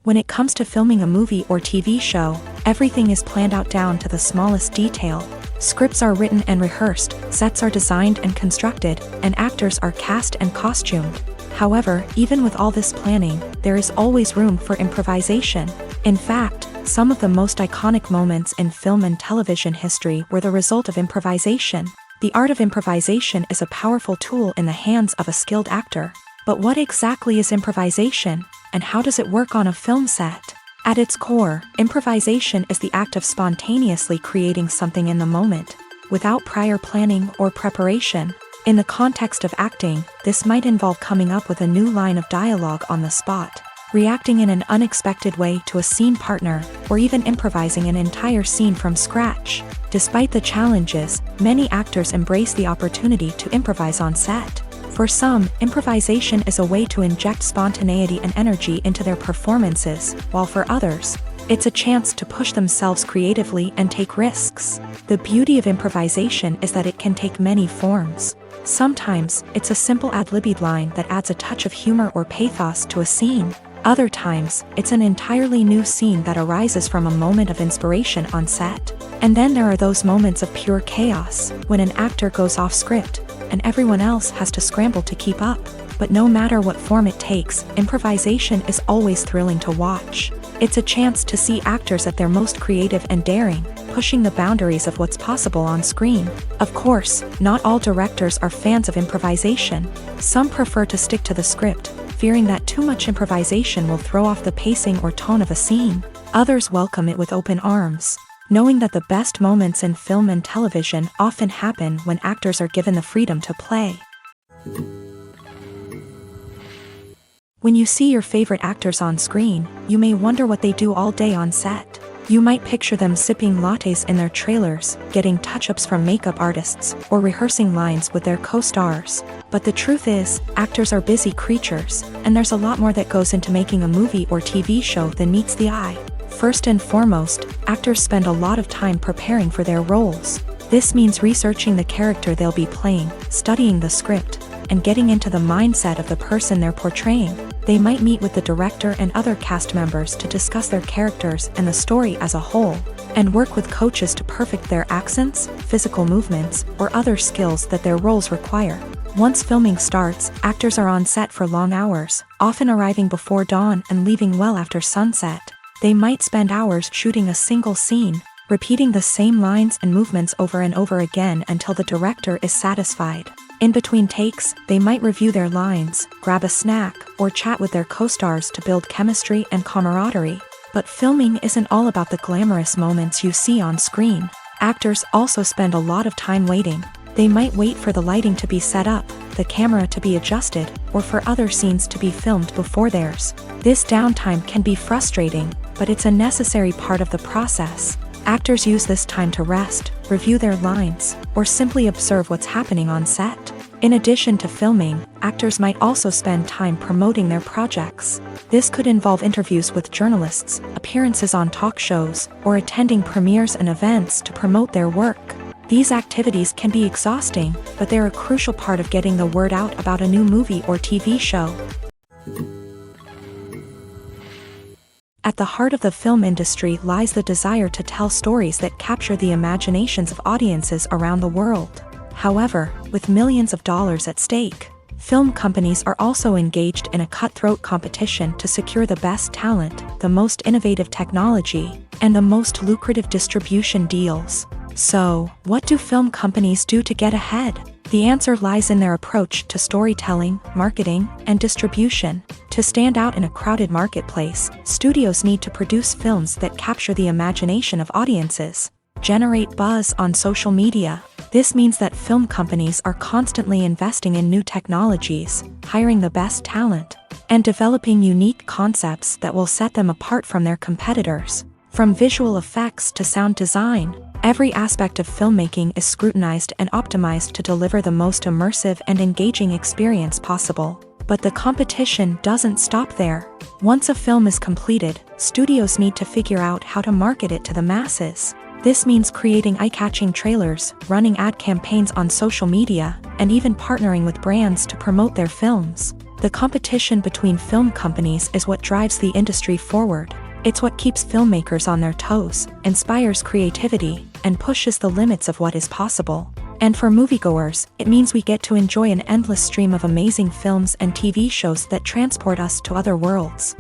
When it comes to filming a movie or TV show, everything is planned out down to the smallest detail. Scripts are written and rehearsed, sets are designed and constructed, and actors are cast and costumed. However, even with all this planning, there is always room for improvisation. In fact, Some of the most iconic moments in film and television history were the result of improvisation. The art of improvisation is a powerful tool in the hands of a skilled actor. But what exactly is improvisation, and how does it work on a film set? At its core, improvisation is the act of spontaneously creating something in the moment, without prior planning or preparation. In the context of acting, this might involve coming up with a new line of dialogue on the spot, reacting in an unexpected way to a scene partner, or even improvising an entire scene from scratch. Despite the challenges, many actors embrace the opportunity to improvise on set. For some, improvisation is a way to inject spontaneity and energy into their performances, while for others, it's a chance to push themselves creatively and take risks. The beauty of improvisation is that it can take many forms. Sometimes, it's a simple ad-libbed line that adds a touch of humor or pathos to a scene. Other times, it's an entirely new scene that arises from a moment of inspiration on set. And then there are those moments of pure chaos, when an actor goes off script, and everyone else has to scramble to keep up. But no matter what form it takes, improvisation is always thrilling to watch. It's a chance to see actors at their most creative and daring, pushing the boundaries of what's possible on screen. Of course, not all directors are fans of improvisation. Some prefer to stick to the script, fearing that too much improvisation will throw off the pacing or tone of a scene. Others welcome it with open arms, knowing that the best moments in film and television often happen when actors are given the freedom to play. When you see your favorite actors on screen, you may wonder what they do all day on set. You might picture them sipping lattes in their trailers, getting touch-ups from makeup artists, or rehearsing lines with their co-stars. But the truth is, actors are busy creatures, and there's a lot more that goes into making a movie or TV show than meets the eye. First and foremost, actors spend a lot of time preparing for their roles. This means researching the character they'll be playing, studying the script, and getting into the mindset of the person they're portraying. They might meet with the director and other cast members to discuss their characters and the story as a whole, and work with coaches to perfect their accents, physical movements, or other skills that their roles require. Once filming starts, actors are on set for long hours, often arriving before dawn and leaving well after sunset. They might spend hours shooting a single scene, repeating the same lines and movements over and over again until the director is satisfied. In between takes, they might review their lines, grab a snack, or chat with their co-stars to build chemistry and camaraderie. But filming isn't all about the glamorous moments you see on screen. Actors also spend a lot of time waiting. They might wait for the lighting to be set up, the camera to be adjusted, or for other scenes to be filmed before theirs. This downtime can be frustrating, but it's a necessary part of the process. Actors use this time to rest, review their lines, or simply observe what's happening on set. In addition to filming, actors might also spend time promoting their projects. This could involve interviews with journalists, appearances on talk shows, or attending premieres and events to promote their work. These activities can be exhausting, but they're a crucial part of getting the word out about a new movie or TV show. At the heart of the film industry lies the desire to tell stories that capture the imaginations of audiences around the world. However, with millions of dollars at stake, film companies are also engaged in a cutthroat competition to secure the best talent, the most innovative technology, and the most lucrative distribution deals. So, what do film companies do to get ahead? The answer lies in their approach to storytelling, marketing, and distribution. To stand out in a crowded marketplace, studios need to produce films that capture the imagination of audiences, generate buzz on social media. This means that film companies are constantly investing in new technologies, hiring the best talent, and developing unique concepts that will set them apart from their competitors. From visual effects to sound design, every aspect of filmmaking is scrutinized and optimized to deliver the most immersive and engaging experience possible. But the competition doesn't stop there. Once a film is completed, studios need to figure out how to market it to the masses. This means creating eye-catching trailers, running ad campaigns on social media, and even partnering with brands to promote their films. The competition between film companies is what drives the industry forward. It's what keeps filmmakers on their toes, inspires creativity, and pushes the limits of what is possible. And for moviegoers, it means we get to enjoy an endless stream of amazing films and TV shows that transport us to other worlds.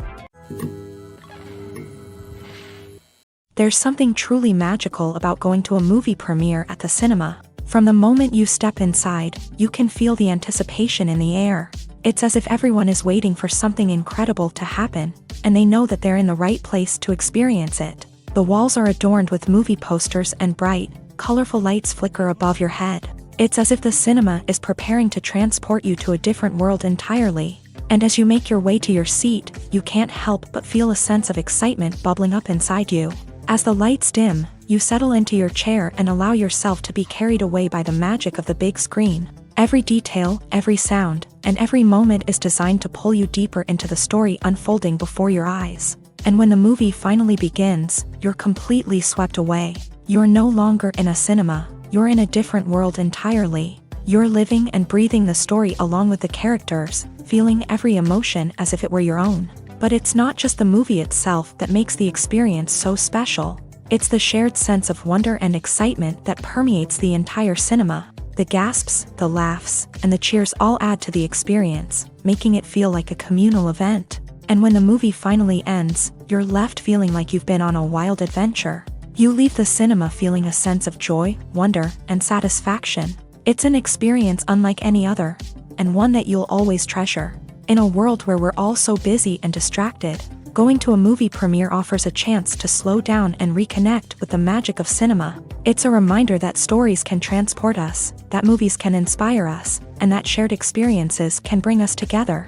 There's something truly magical about going to a movie premiere at the cinema. From the moment you step inside, you can feel the anticipation in the air. It's as if everyone is waiting for something incredible to happen, and they know that they're in the right place to experience it. The walls are adorned with movie posters and bright, colorful lights flicker above your head. It's as if the cinema is preparing to transport you to a different world entirely. And as you make your way to your seat, you can't help but feel a sense of excitement bubbling up inside you. As the lights dim, you settle into your chair and allow yourself to be carried away by the magic of the big screen. Every detail, every sound, and every moment is designed to pull you deeper into the story unfolding before your eyes. And when the movie finally begins, you're completely swept away. You're no longer in a cinema, you're in a different world entirely. You're living and breathing the story along with the characters, feeling every emotion as if it were your own. But it's not just the movie itself that makes the experience so special. It's the shared sense of wonder and excitement that permeates the entire cinema. The gasps, the laughs, and the cheers all add to the experience, making it feel like a communal event. And when the movie finally ends, you're left feeling like you've been on a wild adventure. You leave the cinema feeling a sense of joy, wonder, and satisfaction. It's an experience unlike any other, and one that you'll always treasure. In a world where we're all so busy and distracted, going to a movie premiere offers a chance to slow down and reconnect with the magic of cinema. It's a reminder that stories can transport us, that movies can inspire us, and that shared experiences can bring us together.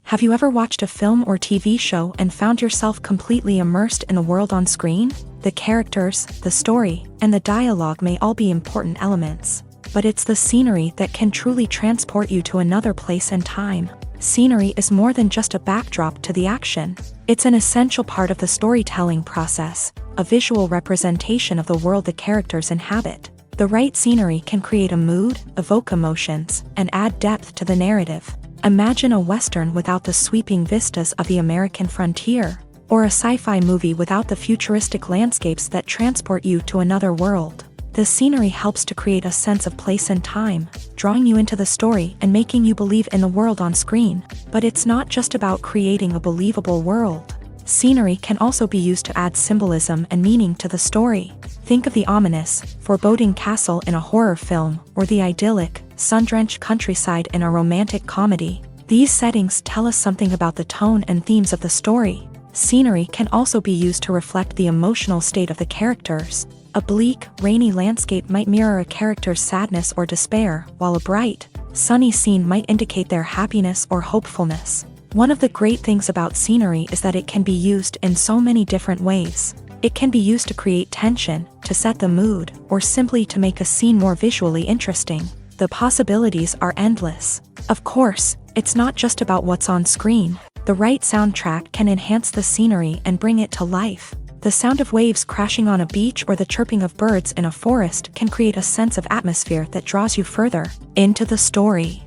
Have you ever watched a film or TV show and found yourself completely immersed in the world on screen? The characters, the story, and the dialogue may all be important elements, but it's the scenery that can truly transport you to another place and time. Scenery is more than just a backdrop to the action. It's an essential part of the storytelling process, a visual representation of the world the characters inhabit. The right scenery can create a mood, evoke emotions, and add depth to the narrative. Imagine a Western without the sweeping vistas of the American frontier, or a sci-fi movie without the futuristic landscapes that transport you to another world. The scenery helps to create a sense of place and time, drawing you into the story and making you believe in the world on screen. But it's not just about creating a believable world. Scenery can also be used to add symbolism and meaning to the story. Think of the ominous, foreboding castle in a horror film, or the idyllic, sun-drenched countryside in a romantic comedy. These settings tell us something about the tone and themes of the story. Scenery can also be used to reflect the emotional state of the characters. A bleak, rainy landscape might mirror a character's sadness or despair, while a bright, sunny scene might indicate their happiness or hopefulness. One of the great things about scenery is that it can be used in so many different ways. It can be used to create tension, to set the mood, or simply to make a scene more visually interesting. The possibilities are endless. Of course, it's not just about what's on screen. The right soundtrack can enhance the scenery and bring it to life. The sound of waves crashing on a beach or the chirping of birds in a forest can create a sense of atmosphere that draws you further into the story.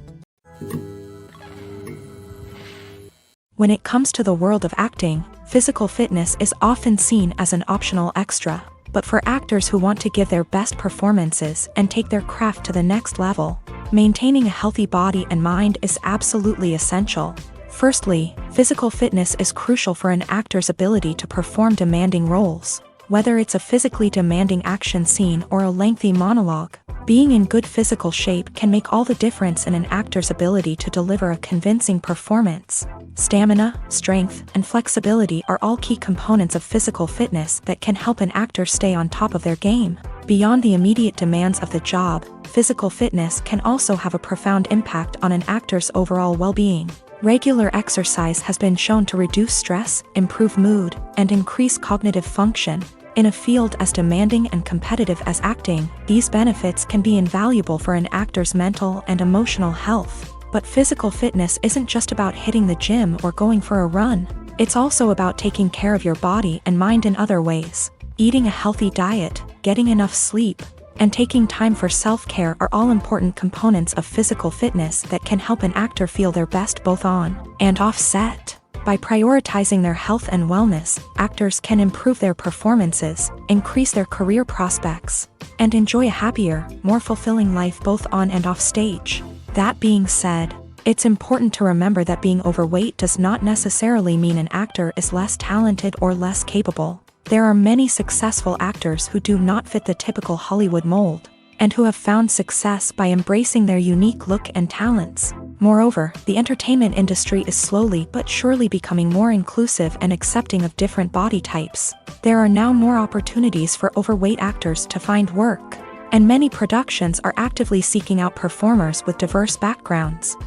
When it comes to the world of acting, physical fitness is often seen as an optional extra. But for actors who want to give their best performances and take their craft to the next level, maintaining a healthy body and mind is absolutely essential. Firstly, physical fitness is crucial for an actor's ability to perform demanding roles. Whether it's a physically demanding action scene or a lengthy monologue, being in good physical shape can make all the difference in an actor's ability to deliver a convincing performance. Stamina, strength, and flexibility are all key components of physical fitness that can help an actor stay on top of their game. Beyond the immediate demands of the job, physical fitness can also have a profound impact on an actor's overall well-being. Regular exercise has been shown to reduce stress, improve mood, and increase cognitive function. In a field as demanding and competitive as acting, these benefits can be invaluable for an actor's mental and emotional health. But physical fitness isn't just about hitting the gym or going for a run. It's also about taking care of your body and mind in other ways. Eating a healthy diet, getting enough sleep, and taking time for self-care are all important components of physical fitness that can help an actor feel their best both on and off set. By prioritizing their health and wellness, actors can improve their performances, increase their career prospects, and enjoy a happier, more fulfilling life both on and off stage. That being said, It's important to remember that being overweight does not necessarily mean an actor is less talented or less capable. There are many successful actors who do not fit the typical Hollywood mold, and who have found success by embracing their unique look and talents. Moreover, the entertainment industry is slowly but surely becoming more inclusive and accepting of different body types. There are now more opportunities for overweight actors to find work, and many productions are actively seeking out performers with diverse backgrounds.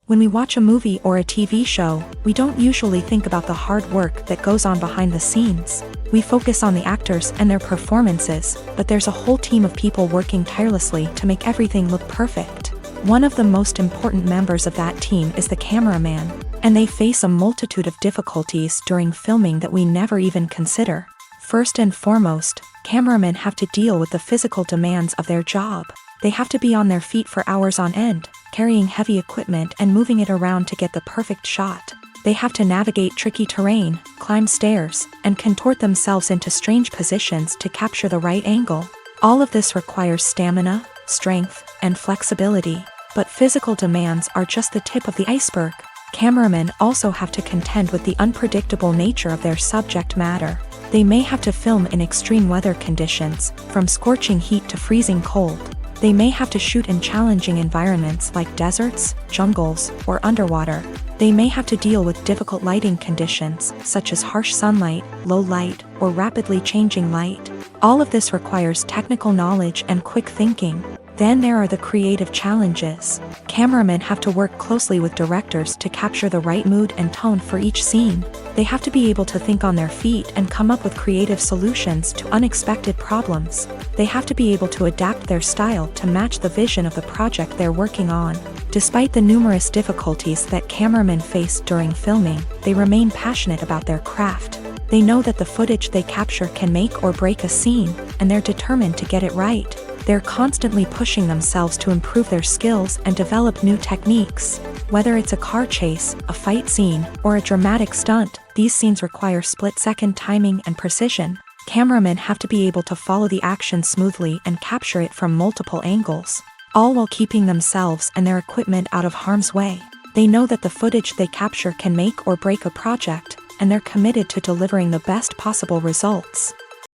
When we watch a movie or a TV show, we don't usually think about the hard work that goes on behind the scenes. We focus on the actors and their performances, but there's a whole team of people working tirelessly to make everything look perfect. One of the most important members of that team is the cameraman, and they face a multitude of difficulties during filming that we never even consider. First and foremost, cameramen have to deal with the physical demands of their job. They have to be on their feet for hours on end, carrying heavy equipment and moving it around to get the perfect shot. They have to navigate tricky terrain, climb stairs, and contort themselves into strange positions to capture the right angle. All of this requires stamina, strength, and flexibility. But physical demands are just the tip of the iceberg. Cameramen also have to contend with the unpredictable nature of their subject matter. They may have to film in extreme weather conditions, from scorching heat to freezing cold. They may have to shoot in challenging environments like deserts, jungles, or underwater. They may have to deal with difficult lighting conditions, such as harsh sunlight, low light, or rapidly changing light. All of this requires technical knowledge and quick thinking. Then there are the creative challenges. Cameramen have to work closely with directors to capture the right mood and tone for each scene. They have to be able to think on their feet and come up with creative solutions to unexpected problems. They have to be able to adapt their style to match the vision of the project they're working on. Despite the numerous difficulties that cameramen face during filming, they remain passionate about their craft. They know that the footage they capture can make or break a scene, and they're determined to get it right. They're constantly pushing themselves to improve their skills and develop new techniques. Whether it's a car chase, a fight scene, or a dramatic stunt, these scenes require split-second timing and precision. Cameramen have to be able to follow the action smoothly and capture it from multiple angles, all while keeping themselves and their equipment out of harm's way. They know that the footage they capture can make or break a project, and they're committed to delivering the best possible results.